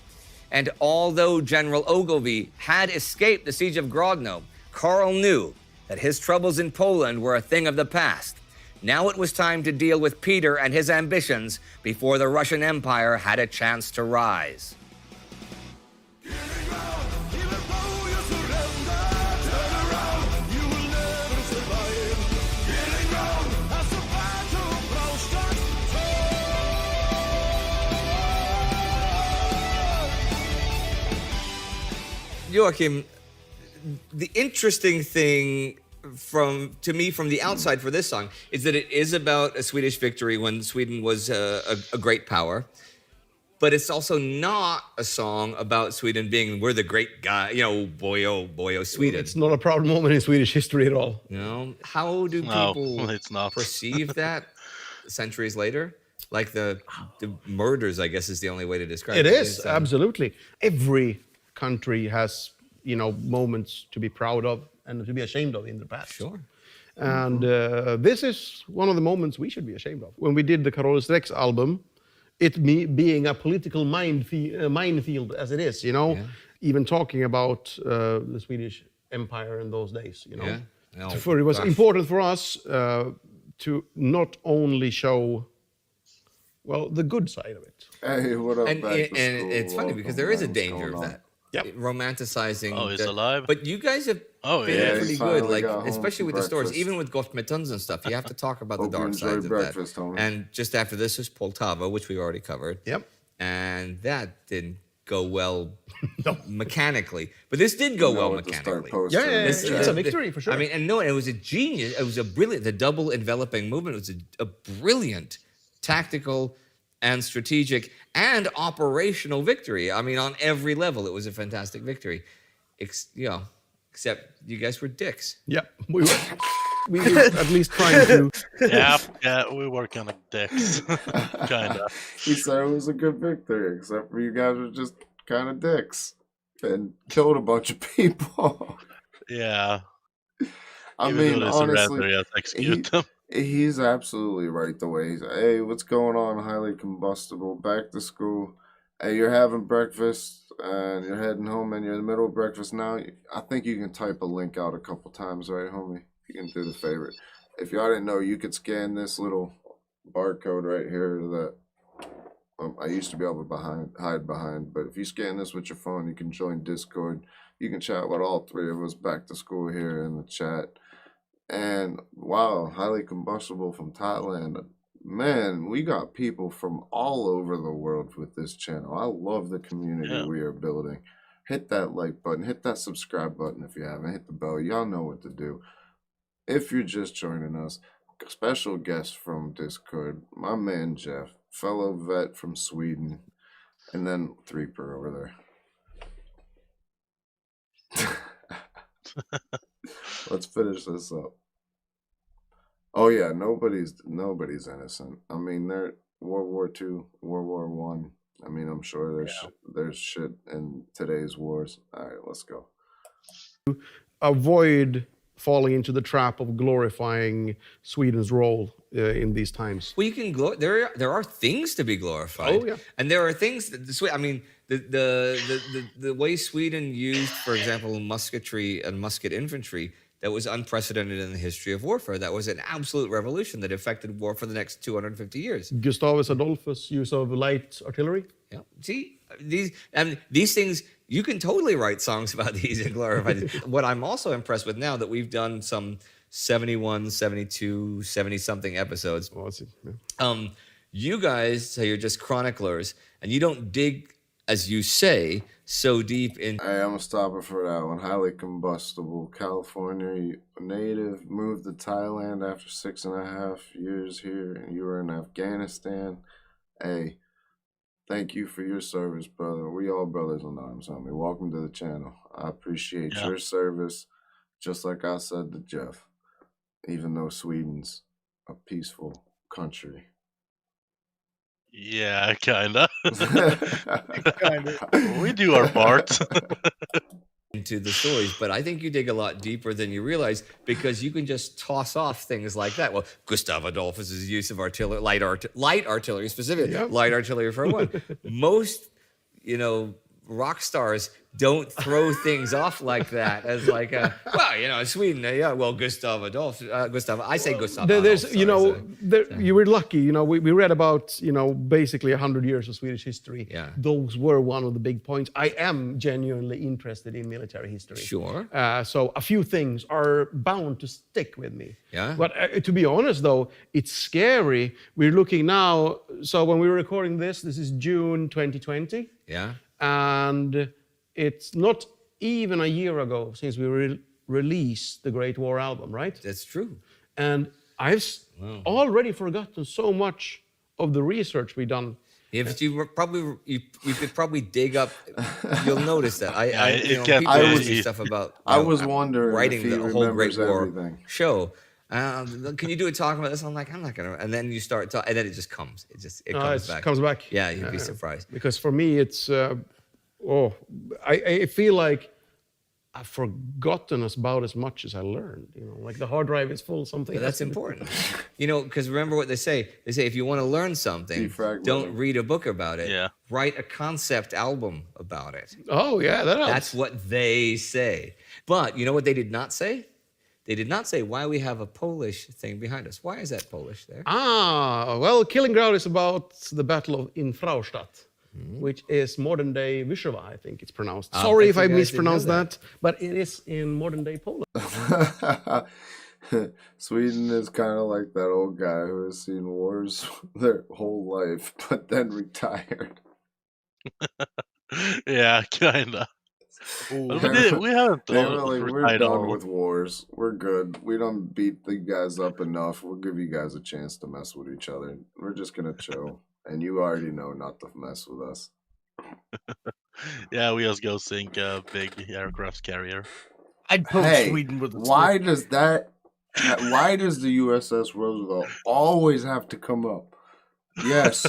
And although General Ogilvy had escaped the siege of Grodno, Karl knew that his troubles in Poland were a thing of the past. Now it was time to deal with Peter and his ambitions before the Russian Empire had a chance to rise. Joachim, the interesting thing to me from the outside for this song is that it is about a Swedish victory when Sweden was a great power. But it's also not a song about Sweden being, we're the great guy, boy, oh, Sweden. It's not a proud moment in Swedish history at all. How do people it's not. perceive that centuries later? Like the murders, I guess, is the only way to describe It it. is, absolutely. Every country has, moments to be proud of and to be ashamed of in the past. Sure. And this is one of the moments we should be ashamed of. When we did the Carolus Rex album, being a political minefield as it is, even talking about the Swedish Empire in those days, Yeah. Oh, For it was important for us to not only show, the good side of it. Hey, what up, And back to school? it's funny because there is a danger of that. Yep. Romanticizing. Oh, he's alive? But you guys have Oh, been yeah. pretty He's good, finally got home especially from with the stories, breakfast. even with Gottmetons and stuff. You have to talk about the Hope you dark enjoyed sides of breakfast, that. homie. And just after this is Poltava, which we already covered. Yep. And that didn't go well mechanically. But this did go well What to start mechanically. posting Yeah, in the it's chat. a victory for sure. I mean, and no, it was a genius. It was a brilliant, the double enveloping movement was a brilliant tactical and strategic and operational victory. I mean, on every level, it was a fantastic victory. Except you guys were dicks. yeah, we were at least trying to. Yeah, we were kind of dicks. Kind of. He said it was a good victory, except for you guys were just kind of dicks and killed a bunch of people. Yeah. I Even mean, though there's a honestly, red, yes, execute them. he's absolutely right the way he's, hey, what's going on, highly combustible, back to school. Hey, you're having breakfast and you're heading home and you're in the middle of breakfast now. I think you can type a link out a couple times, right, homie? You can do the favorite. If y'all didn't know, you could scan this little barcode right here that I used to be able to hide behind. But if you scan this with your phone, you can join Discord. You can chat with all three of us back to school here in the chat. And wow, highly combustible from Thailand. Man, we got people from all over the world with this channel. I love the community we are building. Hit that like button, hit that subscribe button if you haven't, hit the bell. Y'all know what to do. If you're just joining us, special guest from Discord, my man Jeff, fellow vet from Sweden, and then Threeper over there. Let's finish this up. Oh yeah, nobody's innocent. I mean, they're World War II, World War One. I mean, I'm sure there's shit in today's wars. All right, let's go. Avoid falling into the trap of glorifying Sweden's role in these times. Well, you can there are things to be glorified. Oh, yeah. And there are things that I mean, the way Sweden used, for example, musketry and musket infantry, that was unprecedented in the history of warfare. That was an absolute revolution that affected war for the next 250 years. Gustavus Adolphus' use of light artillery. Yeah. See, these things, you can totally write songs about these and glorify these. What I'm also impressed with now that we've done some 71, 72, 70-something episodes. Oh, that's it. Yeah. You guys say you're just chroniclers, and you don't dig, as you say, so deep in. Hey, I'm gonna stop it for that one. Highly combustible. California native, moved to Thailand after 6.5 years here, and you were in Afghanistan. Hey, thank you for your service, brother. We all brothers in arms, homie. Welcome to the channel. I appreciate your service, just like I said to Jeff. Even though Sweden's a peaceful country. Yeah, kinda. We do our part. Into the stories, but I think you dig a lot deeper than you realize because you can just toss off things like that. Well, Gustav Adolphus's use of artillery, light artillery specifically, light artillery for one. Most, rock stars don't throw things off like that as like Sweden, Gustav Adolphus, I say Gustav There's, Adolphus. you were lucky, we read about, basically 100 years of Swedish history. Yeah. Those were one of the big points. I am genuinely interested in military history. Sure. So a few things are bound to stick with me. Yeah. But to be honest, though, it's scary. We're looking now, so when we were recording this is June 2020. Yeah. And it's not even a year ago since we released the Great War album, right? That's true. And I've already forgotten so much of the research we've done. If you could probably dig up, you'll notice that. People I ask was- me stuff about. I was wondering writing if he the whole Great remembers War everything. show. Can you do a talk about this? I'm like, I'm not gonna. And then you start talking, and then it just comes. It comes back. Comes back. Yeah, you'd be surprised. Because for me, it's I feel like I've forgotten about as much as I learned. You know, like the hard drive is full. Something. But that's important. You know, because remember what they say. They say if you want to learn something, Defragment. don't read a book about it. Yeah. Write a concept album about it. Oh yeah, that helps. That's what they say. But you know what they did not say? They did not say why we have a Polish thing behind us. Why is that Polish there? Well, Killing Ground is about the Battle of in Fraustadt, which is modern day Wyszów, I think it's pronounced. Sorry if bet I you guys didn't know mispronounced that, but it is in modern day Poland. Sweden is kind of like that old guy who has seen wars their whole life, but then retired. Yeah, kinda. Ooh. We haven't They were like, we're retired done all. with wars. We're good. We don't beat the guys up enough. We'll give you guys a chance to mess with each other. We're just gonna chill. And you already know not to mess with us. Yeah, we just go sink a big aircraft carrier. I'd poke Hey, Sweden with a why does the USS Roosevelt always have to come up? Yes,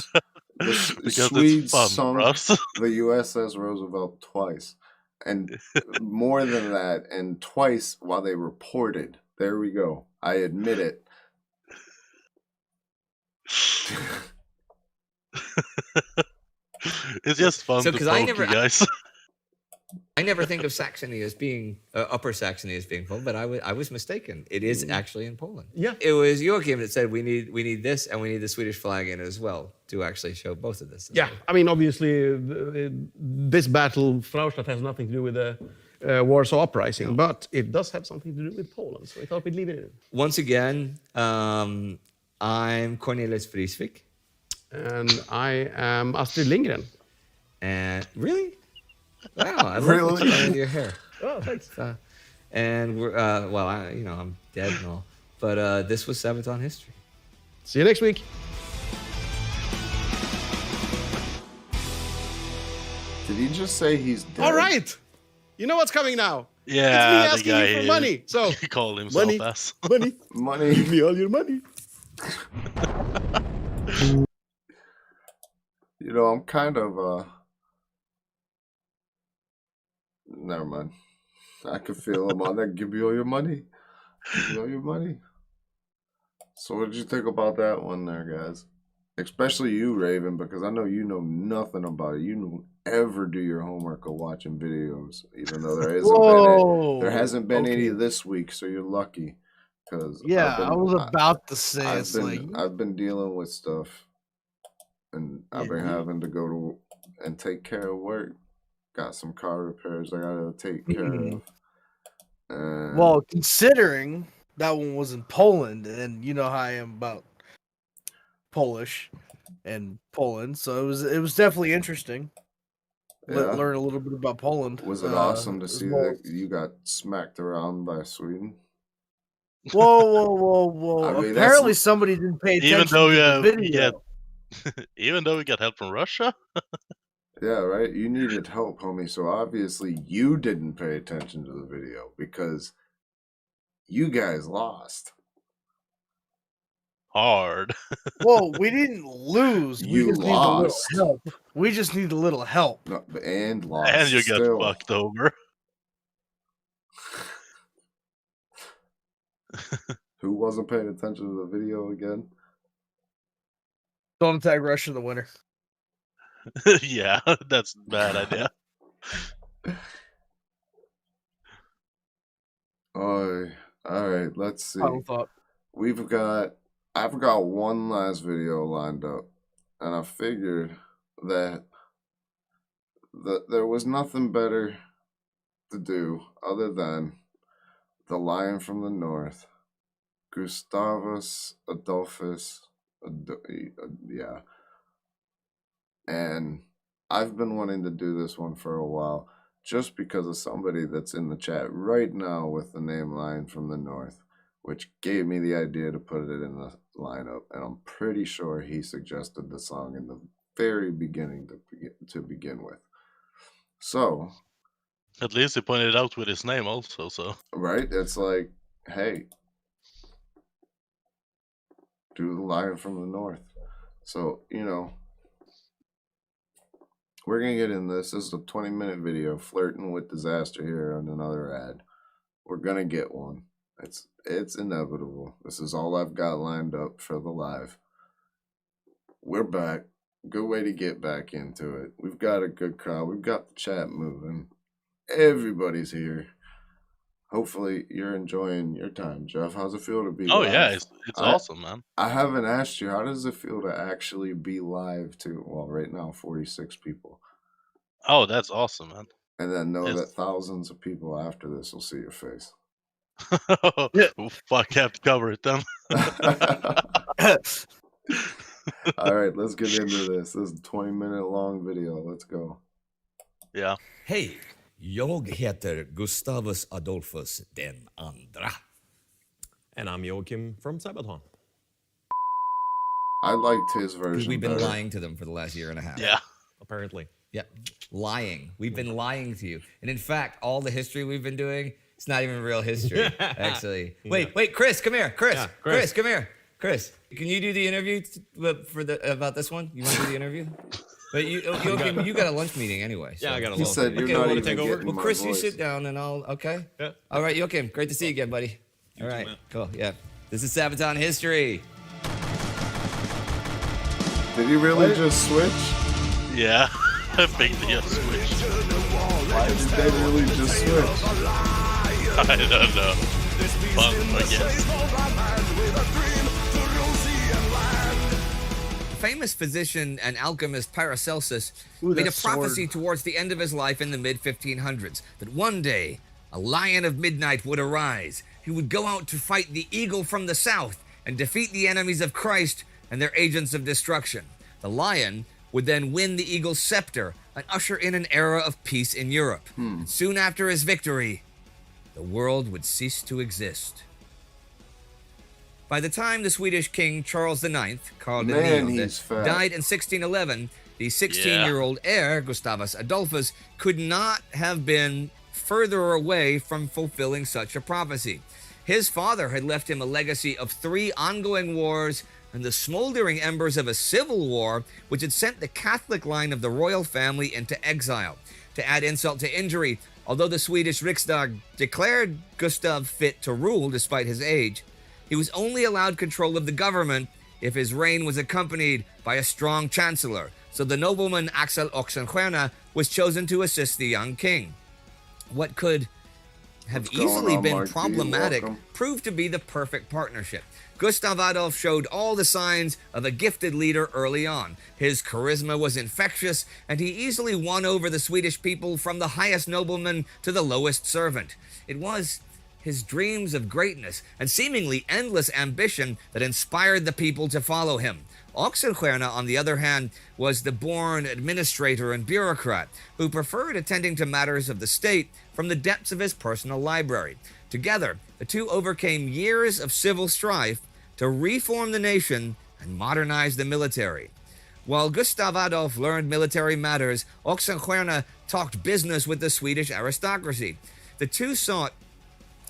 the Because Swedes it's fun sunk for us. the USS Roosevelt twice, and more than that, and twice while they reported. There we go. I admit it. It's just fun So, to 'cause I poke never- you guys. I never think of Saxony as being Upper Saxony as being Poland, but I was mistaken. It is actually in Poland. Yeah. It was Joachim that said we need this and we need the Swedish flag in it as well to actually show both of this. Yeah, I mean, obviously, this battle, Fraustadt, has nothing to do with the Warsaw Uprising, but it does have something to do with Poland, so I thought we'd leave it in. Once again, I'm Cornelis Vriesvik. And I am Astrid Lindgren. And really? Wow, I love Really? what you've done with your hair. Oh, thanks. And we're I'm dead and all. But this was Sabaton History. See you next week. Did he just say he's dead? All right. You know what's coming now. Yeah, It's me the asking guy you for money. So, he called himself money, as. money, Money. give me all your money. You know, I'm kind of never mind. I can feel him on that. Give me all your money. Give me all your money. So what did you think about that one there, guys? Especially you, Raven, because I know you know nothing about it. You don't ever do your homework or watching videos, even though there hasn't been any this week, so you're lucky. Because Yeah, I was about to say I've been dealing with stuff, and I've been having to go to and take care of work. Got some car repairs I gotta take care of. And well, considering that one was in Poland, and you know how I am about Polish and Poland, so it was definitely interesting. Yeah. Learn a little bit about Poland. Was it awesome to as see well. that you got smacked around by Sweden? Whoa! I mean, that's- Apparently, somebody didn't pay attention Even though to the we video. even though we got help from Russia. Yeah, right? You needed help, homie. So obviously you didn't pay attention to the video because you guys lost. Hard. Well, we didn't lose. You we just need a little lost. help. We just need a little help. No, and lost. And you got still. fucked over. Who wasn't paying attention to the video again? Don't attack Russia in the winter. Yeah, that's a bad idea. Oh, all right. Let's see. Final thought. I've got one last video lined up, and I figured that there was nothing better to do other than the Lion from the North, Gustavus Adolphus, yeah. And I've been wanting to do this one for a while. just because of somebody that's in the chat right now with the name Lion from the North, which gave me the idea to put it in the lineup. And I'm pretty sure he suggested the song in the very beginning to begin with. So, at least he pointed it out with his name also. So right, it's like, hey, do the Lion from the North. So, you know, we're going to get in this. This is a 20-minute video, flirting with disaster here on another ad. We're going to get one. It's inevitable. This is all I've got lined up for the live. We're back. Good way to get back into it. We've got a good crowd. We've got the chat moving. Everybody's here. Hopefully you're enjoying your time, Jeff. How's it feel to be live? yeah, it's awesome, man. I haven't asked you, how does it feel to actually be live too? Well, right now, 46 people. Oh, that's awesome, man. And then know that thousands of people after this will see your face. Oh, fuck, I have to cover it then. All right, let's get into this. This is a 20-minute long video. Let's go. Yeah. Hej, jag heter Gustavus Adolphus den andra. And I'm Joachim from Sabaton. I liked his version. We've been better. lying to them for the last year and a half. Yeah. Apparently. Yeah, lying. We've been lying to you. And in fact, all the history we've been doing, it's not even real history, actually. Wait, Chris, come here. Chris, Chris, come here. Chris, can you do the interview about this one? You want to do the interview? But you got a lunch meeting anyway. So. Yeah, I got a He lunch said meeting. you're not wanna even take over? getting Well, my Chris, you voice. sit down and I'll, okay? Yeah. All right, Joachim, great to see you again, buddy. All right, cool, yeah. This is Sabaton History. Did he really just switch? Yeah. I think they just switched. Why did they really just switch? I don't know. Fun, I guess. Famous physician and alchemist Paracelsus Ooh, made a that sword. prophecy towards the end of his life in the mid-1500s that one day a lion of midnight would arise. He would go out to fight the eagle from the south and defeat the enemies of Christ and their agents of destruction. The lion would then win the eagle's scepter and usher in an era of peace in Europe. And soon after his victory, the world would cease to exist. By the time the Swedish king Charles IX, Carl the Man, Nionde, he's fat. died in 1611, the 16-year-old heir, Gustavus Adolphus, could not have been further away from fulfilling such a prophecy. His father had left him a legacy of 3 ongoing wars and the smoldering embers of a civil war which had sent the Catholic line of the royal family into exile. To add insult to injury, although the Swedish Riksdag declared Gustav fit to rule despite his age, he was only allowed control of the government if his reign was accompanied by a strong chancellor, so the nobleman Axel Oxenstierna was chosen to assist the young king. What could have What's going easily on, been Mark D? problematic Welcome. proved to be the perfect partnership. Gustav Adolf showed all the signs of a gifted leader early on. His charisma was infectious, and he easily won over the Swedish people from the highest nobleman to the lowest servant. It was his dreams of greatness and seemingly endless ambition that inspired the people to follow him. Oxenstierna, on the other hand, was the born administrator and bureaucrat who preferred attending to matters of the state from the depths of his personal library. Together, the two overcame years of civil strife to reform the nation and modernize the military. While Gustav Adolf learned military matters, Oxenstierna talked business with the Swedish aristocracy. The two sought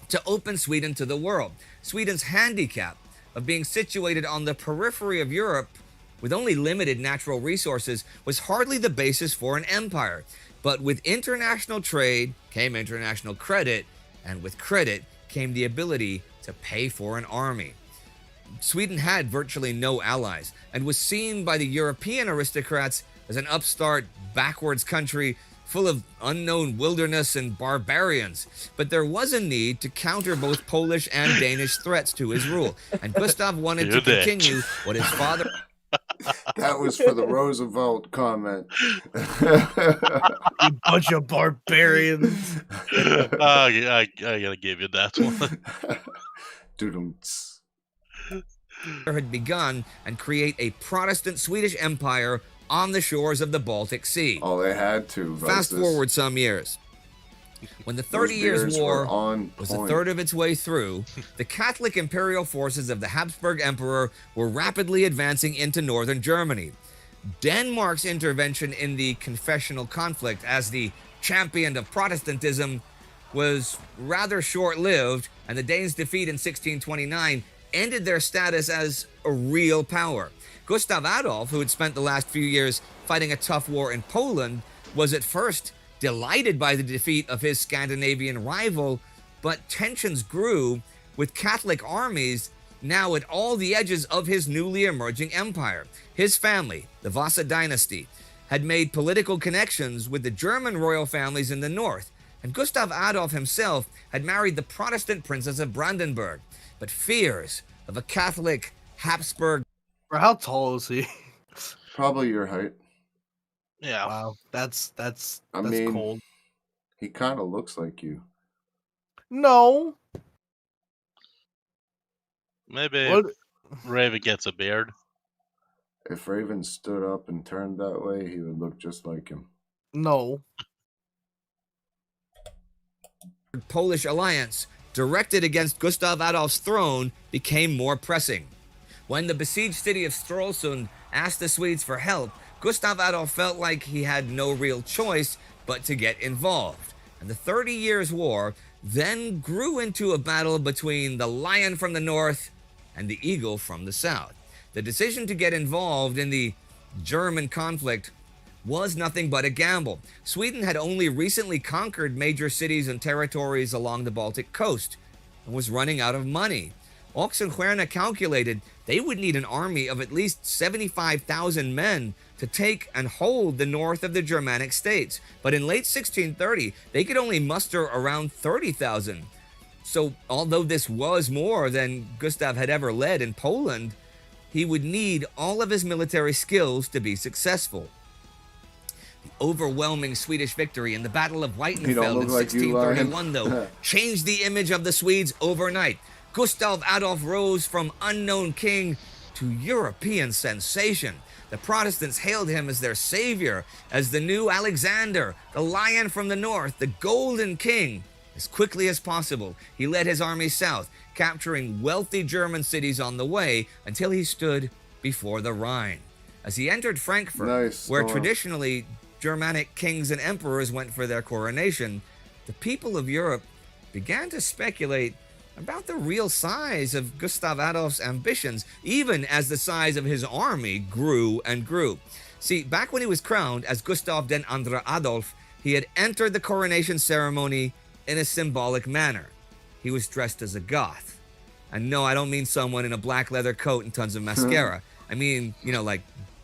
to open Sweden to the world. Sweden's handicap of being situated on the periphery of Europe with only limited natural resources was hardly the basis for an empire. But with international trade came international credit, and with credit came the ability to pay for an army. Sweden had virtually no allies and was seen by the European aristocrats as an upstart, backwards country full of unknown wilderness and barbarians. But there was a need to counter both Polish and Danish threats to his rule, and Gustav wanted to continue what his father... That was for the Roosevelt comment. You bunch of barbarians. I gotta give you that one. Doo-dum-ts. had begun and create a Protestant Swedish empire on the shores of the Baltic Sea. Oh, they had to. Fast versus- forward some years. When the Those 30 Years beers were War on was a point. third of its way through, the Catholic imperial forces of the Habsburg Emperor were rapidly advancing into northern Germany. Denmark's intervention in the confessional conflict as the champion of Protestantism was rather short-lived, and the Danes' defeat in 1629 ended their status as a real power. Gustav Adolf, who had spent the last few years fighting a tough war in Poland, was at first delighted by the defeat of his Scandinavian rival, but tensions grew with Catholic armies now at all the edges of his newly emerging empire. His family, the Vasa dynasty, had made political connections with the German royal families in the north, and Gustav Adolf himself had married the Protestant princess of Brandenburg. But fears of a Catholic Habsburg... Bro, how tall is he? Probably your height. Yeah. Wow, that's I mean, cold. he kind of looks like you. No. Maybe What? Raven gets a beard. If Raven stood up and turned that way, he would look just like him. No. Polish alliance directed against Gustav Adolf's throne became more pressing. When the besieged city of Stralsund asked the Swedes for help, Gustav Adolf felt like he had no real choice but to get involved. And the 30 Years' War then grew into a battle between the lion from the north and the eagle from the south. The decision to get involved in the German conflict was nothing but a gamble. Sweden had only recently conquered major cities and territories along the Baltic coast and was running out of money. Oxenstierna calculated they would need an army of at least 75,000 men to take and hold the north of the Germanic states. But in late 1630, they could only muster around 30,000. So although this was more than Gustav had ever led in Poland, he would need all of his military skills to be successful. The overwhelming Swedish victory in the Battle of Weitenfeld in 1631, though, changed the image of the Swedes overnight. Gustav Adolf rose from unknown king to European sensation. The Protestants hailed him as their savior, as the new Alexander, the lion from the north, the golden king. As quickly as possible, he led his army south, capturing wealthy German cities on the way until he stood before the Rhine. As he entered Frankfurt, where traditionally Germanic kings and emperors went for their coronation, the people of Europe began to speculate about the real size of Gustav Adolf's ambitions, even as the size of his army grew and grew. See, back when he was crowned as Gustav den Andre Adolf, he had entered the coronation ceremony in a symbolic manner. He was dressed as a Goth. And no, I don't mean someone in a black leather coat and tons of mascara. I mean, you know, like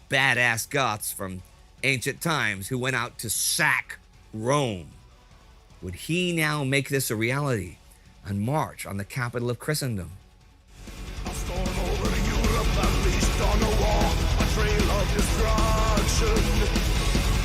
badass Goths from ancient times who went out to sack Rome. Would he now make this a reality and march on the capital of Christendom? A storm over Europe unleashed on a war, a trail of destruction.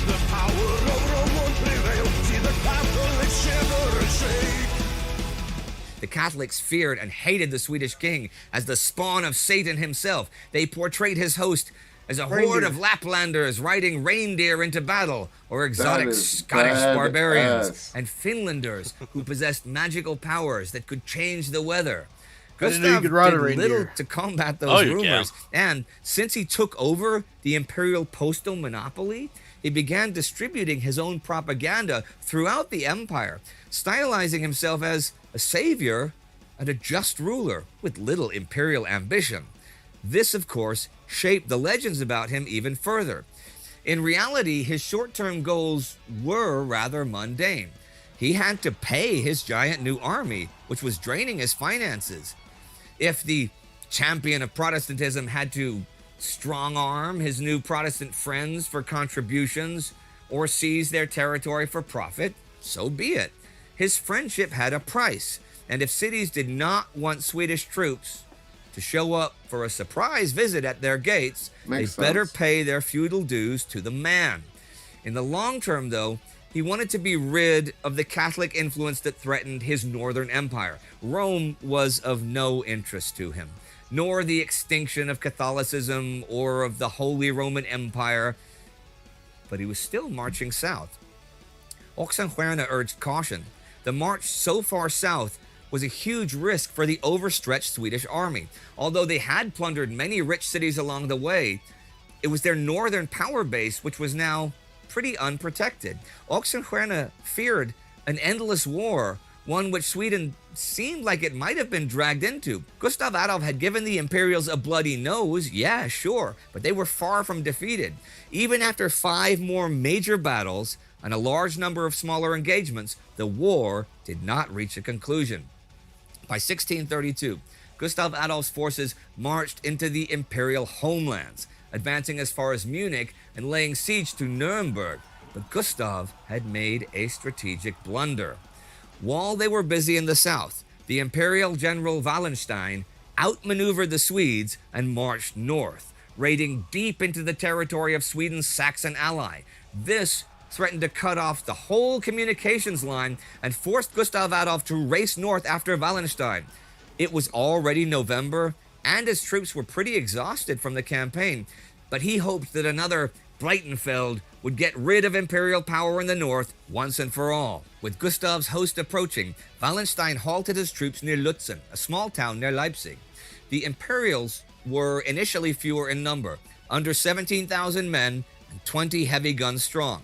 The power of Rome won't prevail. See the Catholics shiver and shake. The Catholics feared and hated the Swedish king as the spawn of Satan himself. They portrayed his host as a horde of Laplanders riding reindeer into battle, or exotic Scottish barbarians and Finlanders who possessed magical powers that could change the weather. Gustav did little to combat those rumors, and since he took over the imperial postal monopoly, he began distributing his own propaganda throughout the empire, stylizing himself as a savior and a just ruler with little imperial ambition. This, of course, shaped the legends about him even further. In reality, his short-term goals were rather mundane. He had to pay his giant new army, which was draining his finances. If the champion of Protestantism had to strong-arm his new Protestant friends for contributions or seize their territory for profit, so be it. His friendship had a price, and if cities did not want Swedish troops to show up for a surprise visit at their gates, they better pay their feudal dues to the man. In the long term, though, he wanted to be rid of the Catholic influence that threatened his northern empire. Rome was of no interest to him, nor the extinction of Catholicism or of the Holy Roman Empire, but he was still marching south. Oxenstierna urged caution. The march so far south was a huge risk for the overstretched Swedish army. Although they had plundered many rich cities along the way, it was their northern power base which was now pretty unprotected. Oxenstierna feared an endless war, one which Sweden seemed like it might have been dragged into. Gustav Adolf had given the Imperials a bloody nose, yeah, sure, but they were far from defeated. Even after 5 more major battles and a large number of smaller engagements, the war did not reach a conclusion. By 1632, Gustav Adolf's forces marched into the imperial homelands, advancing as far as Munich and laying siege to Nuremberg. But Gustav had made a strategic blunder. While they were busy in the south, the Imperial General Wallenstein outmaneuvered the Swedes and marched north, raiding deep into the territory of Sweden's Saxon ally. This threatened to cut off the whole communications line and forced Gustav Adolf to race north after Wallenstein. It was already November, and his troops were pretty exhausted from the campaign, but he hoped that another Breitenfeld would get rid of imperial power in the north once and for all. With Gustav's host approaching, Wallenstein halted his troops near Lutzen, a small town near Leipzig. The Imperials were initially fewer in number, under 17,000 men and 20 heavy guns strong.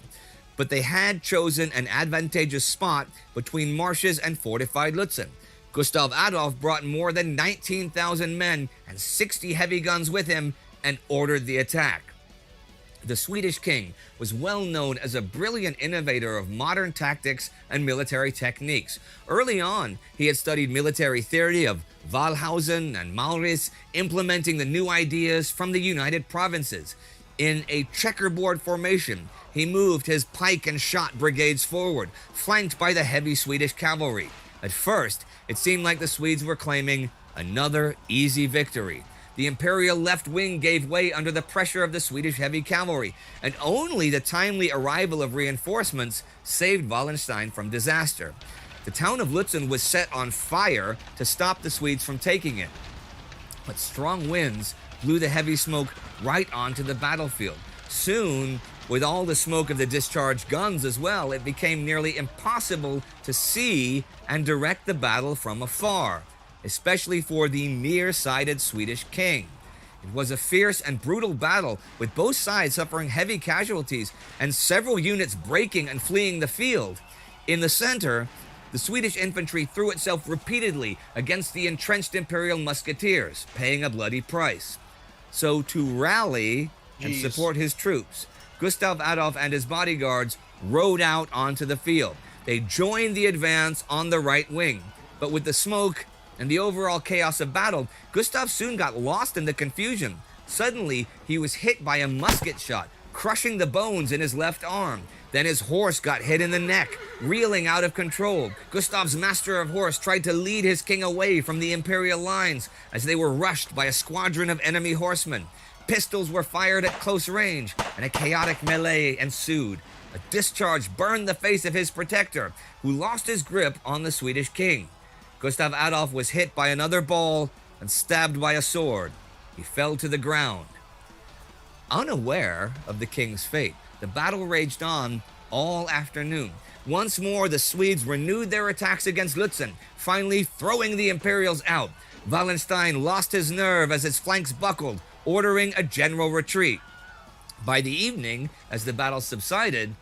But they had chosen an advantageous spot between marshes and fortified Lutzen. Gustav Adolf brought more than 19,000 men and 60 heavy guns with him and ordered the attack. The Swedish king was well known as a brilliant innovator of modern tactics and military techniques. Early on, he had studied military theory of Wallhausen and Maurits, implementing the new ideas from the United Provinces. In a checkerboard formation, he moved his pike and shot brigades forward, flanked by the heavy Swedish cavalry. At first, it seemed like the Swedes were claiming another easy victory. The imperial left wing gave way under the pressure of the Swedish heavy cavalry, and only the timely arrival of reinforcements saved Wallenstein from disaster. The town of Lutzen was set on fire to stop the Swedes from taking it. But strong winds blew the heavy smoke right onto the battlefield. Soon, with all the smoke of the discharged guns as well, it became nearly impossible to see and direct the battle from afar, especially for the near-sighted Swedish king. It was a fierce and brutal battle, with both sides suffering heavy casualties and several units breaking and fleeing the field. In the center, the Swedish infantry threw itself repeatedly against the entrenched imperial musketeers, paying a bloody price. So to rally and support his troops, Gustav Adolf and his bodyguards rode out onto the field. They joined the advance on the right wing, but with the smoke and the overall chaos of battle, Gustav soon got lost in the confusion. Suddenly, he was hit by a musket shot, crushing the bones in his left arm. Then his horse got hit in the neck, reeling out of control. Gustav's master of horse tried to lead his king away from the imperial lines as they were rushed by a squadron of enemy horsemen. Pistols were fired at close range, and a chaotic melee ensued. A discharge burned the face of his protector, who lost his grip on the Swedish king. Gustav Adolf was hit by another ball and stabbed by a sword. He fell to the ground. Unaware of the king's fate, the battle raged on all afternoon. Once more, the Swedes renewed their attacks against Lutzen, finally throwing the Imperials out. Wallenstein lost his nerve as his flanks buckled, ordering a general retreat. By the evening, as the battle subsided,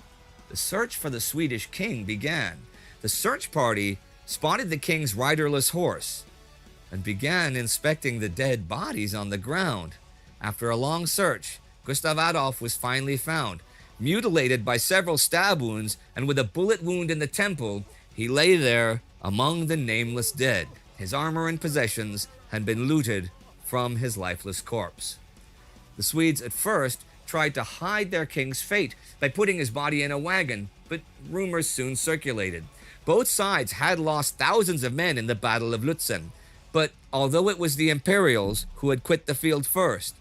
the search for the Swedish king began. The search party spotted the king's riderless horse and began inspecting the dead bodies on the ground. After a long search, Gustav Adolf was finally found. Mutilated by several stab wounds and with a bullet wound in the temple, he lay there among the nameless dead. His armor and possessions had been looted from his lifeless corpse. The Swedes at first tried to hide their king's fate by putting his body in a wagon, but rumors soon circulated. Both sides had lost thousands of men in the Battle of Lutzen, but although it was the Imperials who had quit the field first,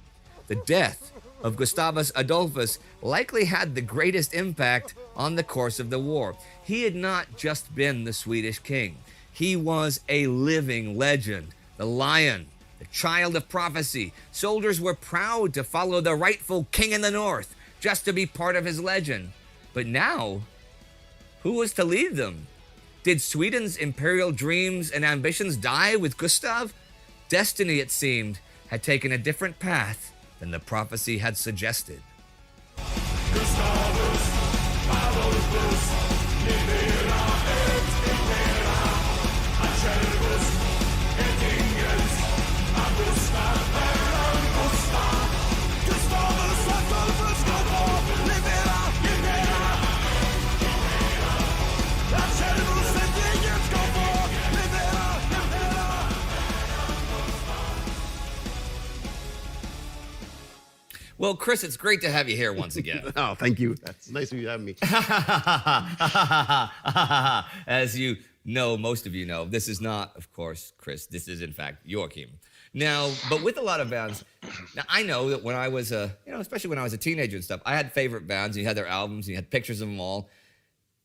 the death of Gustavus Adolphus likely had the greatest impact on the course of the war. He had not just been the Swedish king. He was a living legend, the lion, the child of prophecy. Soldiers were proud to follow the rightful king in the north, just to be part of his legend. But now, who was to lead them? Did Sweden's imperial dreams and ambitions die with Gustav? Destiny, it seemed, had taken a different path than the prophecy had suggested. Well, Chris, it's great to have you here once again. Oh, thank you. That's nice of you to have me. As you know, most of you know, this is not, of course, Chris. This is, in fact, Joachim. Now, but with a lot of bands, now I know that when I was especially when I was a teenager and stuff, I had favorite bands, and you had their albums, and you had pictures of them all.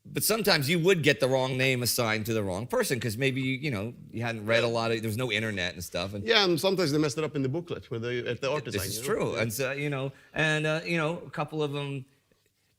But sometimes you would get the wrong name assigned to the wrong person because maybe you hadn't read a lot of. There's no internet and stuff. And yeah, and sometimes they messed it up in the booklet at the art design. This is true, yeah. And so a couple of them.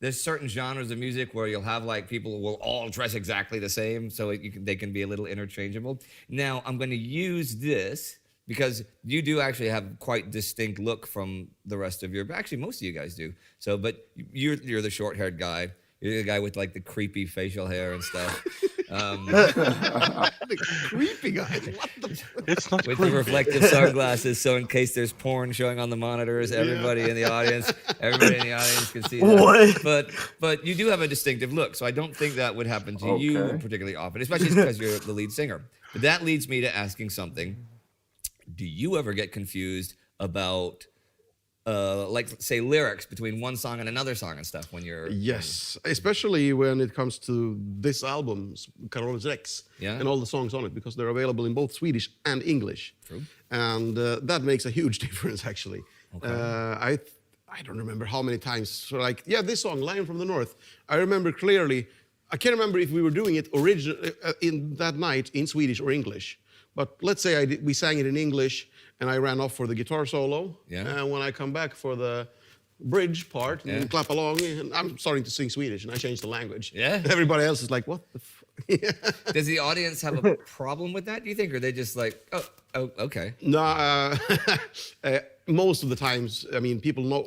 There's certain genres of music where you'll have like people will all dress exactly the same, so they can be a little interchangeable. Now I'm going to use this because you do actually have quite distinct look from the rest of your. Actually, most of you guys do. So, but you're the short-haired guy. You're the guy with like the creepy facial hair and stuff. The creepy guy. What the? It's not with creepy. the reflective sunglasses, so in case there's porn showing on the monitors, everybody in the audience can see that. What? But you do have a distinctive look, so I don't think that would happen to you particularly often, especially because you're the lead singer. But that leads me to asking something. Do you ever get confused about say lyrics between one song and another song and stuff when you're Yes, especially when it comes to this album, Carolus Rex, and all the songs on it, because they're available in both Swedish and English. True. And that makes a huge difference, actually. Okay. I don't remember how many times. So this song, Lion from the North, I remember clearly. I can't remember if we were doing it in that night in Swedish or English. But let's say we sang it in English, and I ran off for the guitar solo. Yeah. And when I come back for the bridge part and clap along, and I'm starting to sing Swedish, and I changed the language. Yeah. Everybody else is like, what the Does the audience have a problem with that, do you think? Or are they just like, oh okay? No, most of the times, I mean,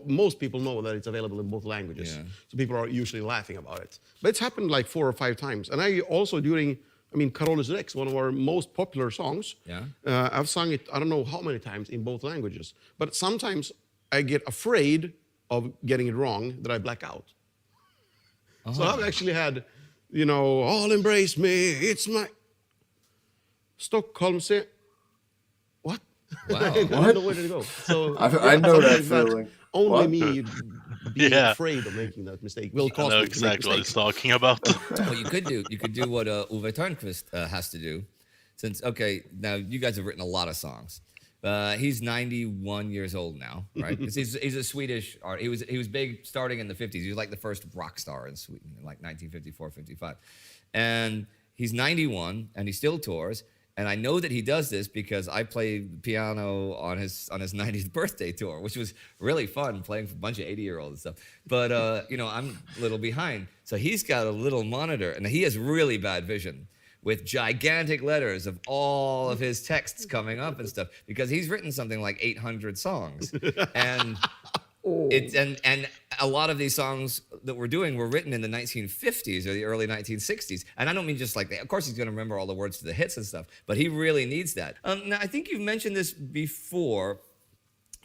most people know that it's available in both languages. Yeah. So people are usually laughing about it. But it's happened like 4 or 5 times. And I also Carolus Rex, one of our most popular songs. Yeah. I've sung it, I don't know how many times in both languages. But sometimes I get afraid of getting it wrong that I black out. So I've actually had, all embrace me, it's my Stockholm say. What? Wow. I don't know where to go. So I know that feeling. Only me being afraid of making that mistake will cause me to know make exactly what mistakes. he's talking about. What you could do what Uwe Törnqvist has to do. Since, now you guys have written a lot of songs. He's 91 years old now, right? 'Cause he's a Swedish artist. He was big starting in the 50s. He was like the first rock star in Sweden in like 1954, 55. And he's 91 and he still tours. And I know that he does this because I played piano on his 90th birthday tour, which was really fun, playing for a bunch of 80-year-olds and stuff. But I'm a little behind. So he's got a little monitor, and he has really bad vision with gigantic letters of all of his texts coming up and stuff, because he's written something like 800 songs. And and a lot of these songs that we're doing were written in the 1950s or the early 1960s. And I don't mean just like that. Of course, he's going to remember all the words to the hits and stuff, but he really needs that. Now, I think you've mentioned this before,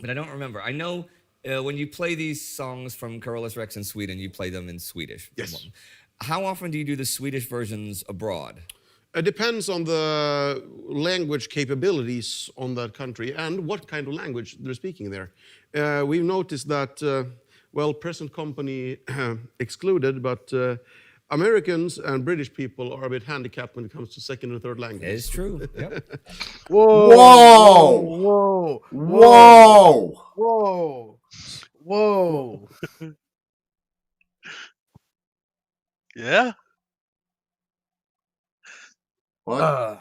but I don't remember. I know when you play these songs from Carolus Rex in Sweden, you play them in Swedish. Yes. How often do you do the Swedish versions abroad? It depends on the language capabilities on that country and what kind of language they're speaking there. We've noticed that, present company excluded, but Americans and British people are a bit handicapped when it comes to second and third language. It's true. Yep. Whoa! Whoa! Whoa! Whoa! Whoa! Yeah. What?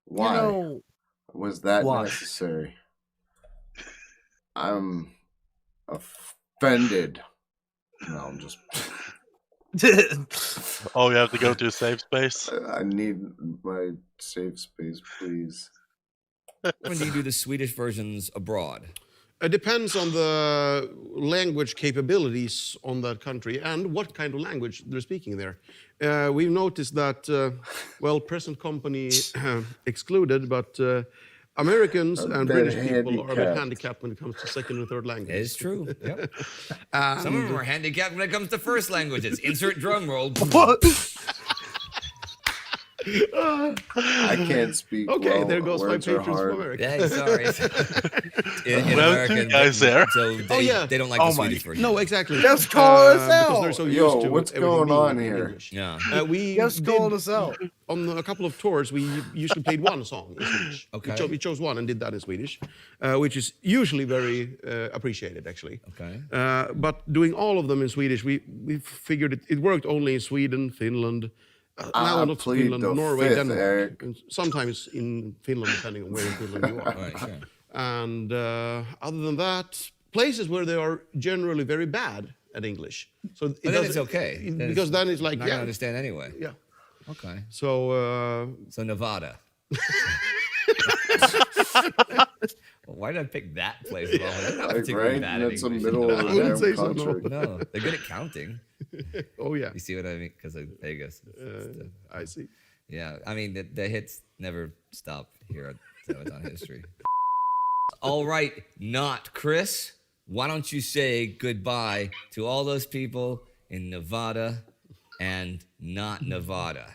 Why was that why? necessary? I'm offended. No, I'm just. Oh, you have to go to a safe space. I need my safe space, please. When do you do the Swedish versions abroad? It depends on the language capabilities on that country and what kind of language they're speaking there. We've noticed that, well, present company excluded, but Americans and British people are a bit handicapped when it comes to second and third language. It's true. Yep. Some of them are handicapped when it comes to first languages. Insert drum roll. I can't speak. Okay, well. there goes my Words are patrons from hard. America. Yeah, sorry. In Well, America, two guys there. So they don't like the Swedish version. No, exactly. Just call us Because out. they're so used Yo, to what's everything going on being in here? English. Yeah. We Just did, calling us out. on a couple of tours, we usually played one song in Swedish. Okay. We chose one and did that in Swedish, which is usually very appreciated, actually. Okay. But doing all of them in Swedish, we figured it worked only in Sweden, Finland, now not plead Finland, the Norway, fifth, Denmark, Eric. and sometimes in Finland, depending on where in Finland you are. Right, sure. And other than that, places where they are generally very bad at English. So But then it's doesn't- okay. Because then it's like, not yeah, gonna understand anyway. yeah. Okay. So So Nevada. Well, why did I pick that place? Of all? They're not Like, particularly right? bad And at it's the English. middle of the I wouldn't damn say so, no. country. No, they're good at counting. oh yeah, You see what I mean? Because of Vegas. I see. Yeah, I mean, the hits never stop here at Sabaton History. All right, not Chris. Why don't you say goodbye to all those people in Nevada and not Nevada?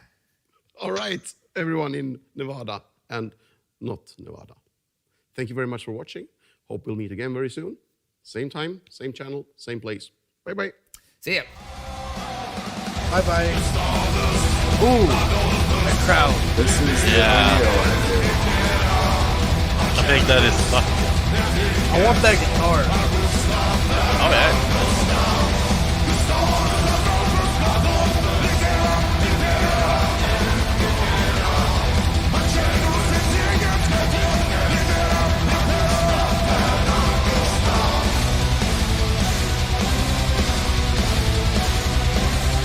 All right, everyone in Nevada and not Nevada. Thank you very much for watching. Hope we'll meet again very soon. Same time, same channel, same place. Bye bye. See ya. Bye bye. Ooh, that crowd. This is the Yeah. video I did. I think that is fuck. I want that guitar. Oh yeah.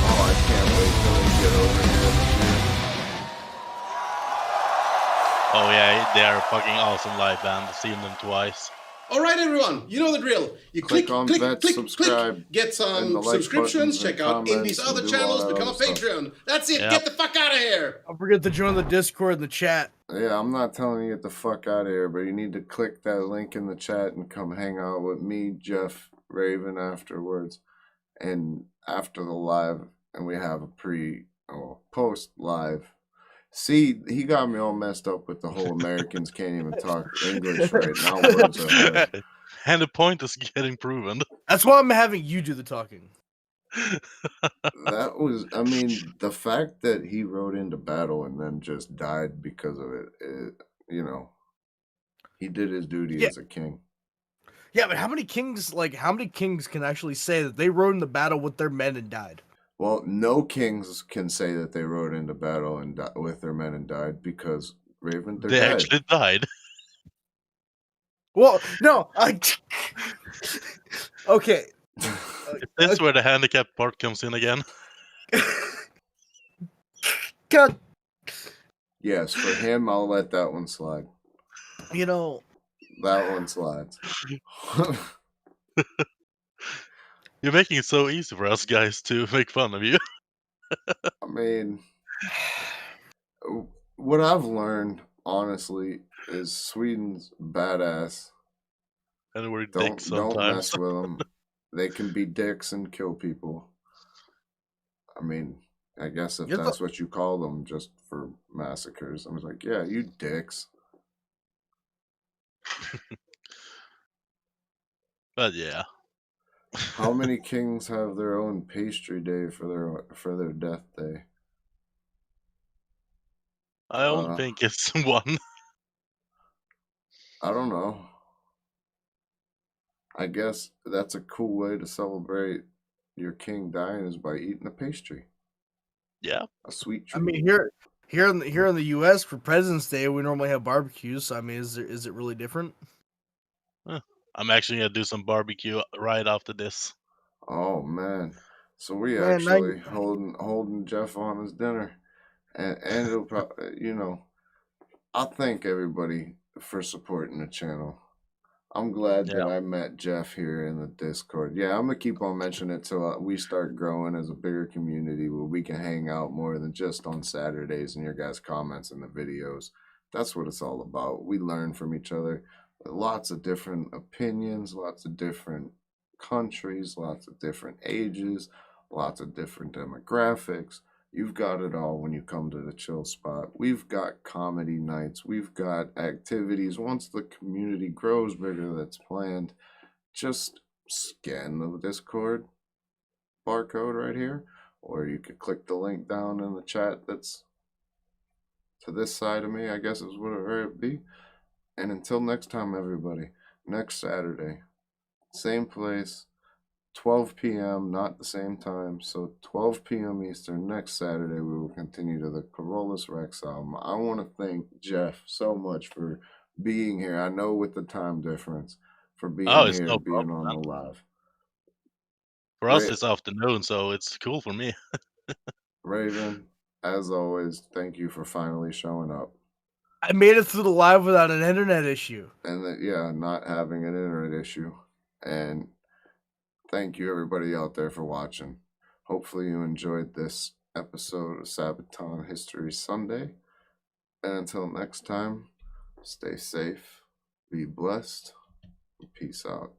Oh, I can't wait till we get over here and shit. Oh yeah, they are a fucking awesome live band. Seen them twice. All right, everyone, you know the drill. You Click on that, subscribe, get and some the like subscriptions, buttons and check out Indy's comments and other do all channels, that become a other stuff. Patreon. That's it. Yep. Get the fuck out of here. Don't forget to join the Discord and the chat. Yeah, I'm not telling you to get the fuck out of here, but you need to click that link in the chat and come hang out with me, Jeff, Raven afterwards, and after the live, and we have a post live. See, he got me all messed up with the whole Americans can't even talk English right now. Words are hard. And the point is getting proven. That's why I'm having you do the talking. That was, I mean, the fact that he rode into battle and then just died because of it, you know, he did his duty Yeah. as a king. Yeah, but how many kings can actually say that they rode into battle with their men and died? Well, no kings can say that they rode into battle and with their men and died because Raven, they're They dead. actually died. Well, no, okay. This is where the handicap part comes in again. God, Yes, for him, I'll let that one slide. you know, That one slides. You're making it so easy for us guys to make fun of you. I mean, what I've learned, honestly, is Sweden's badass. And we're Don't dicks sometimes. mess with them. They can be dicks and kill people. I mean, I guess if You're that's what you call them, just for massacres. I was like, yeah, you dicks. But yeah. How many kings have their own pastry day for their death day? I don't think it's one. I don't know. I guess that's a cool way to celebrate your king dying is by eating a pastry, Yeah. a sweet treat. I mean here in the U.S. for President's Day we normally have barbecues. So, I mean, is it really different? I'm actually gonna do some barbecue right after this. Oh man, So we Man, now actually holding Jeff on his dinner, and it'll probably, you know, I thank everybody for supporting the channel. I'm glad that I met Jeff here in the Discord. Yeah, I'm gonna keep on mentioning it till we start growing as a bigger community where we can hang out more than just on Saturdays and your guys' comments in the videos. That's what it's all about. We learn from each other. Lots of different opinions, lots of different countries, lots of different ages, lots of different demographics. You've got it all when you come to the chill spot. We've got comedy nights. We've got activities. Once the community grows bigger that's planned, just scan the Discord barcode right here, or you could click the link down in the chat that's to this side of me, I guess is what it would be. And until next time, everybody, next Saturday, same place, 12 p.m., not the same time. So 12 p.m. Eastern next Saturday, we will continue to the v3tReacts album. I want to thank Jeff so much for being here. I know with the time difference, for being it's here, no being problem, on man. the live. For us, it's afternoon, so it's cool for me. Raven, as always, thank you for finally showing up. I made it through the live without an internet issue. And not having an internet issue. And thank you, everybody out there, for watching. Hopefully you enjoyed this episode of Sabaton History Sunday. And until next time, stay safe, be blessed, and peace out.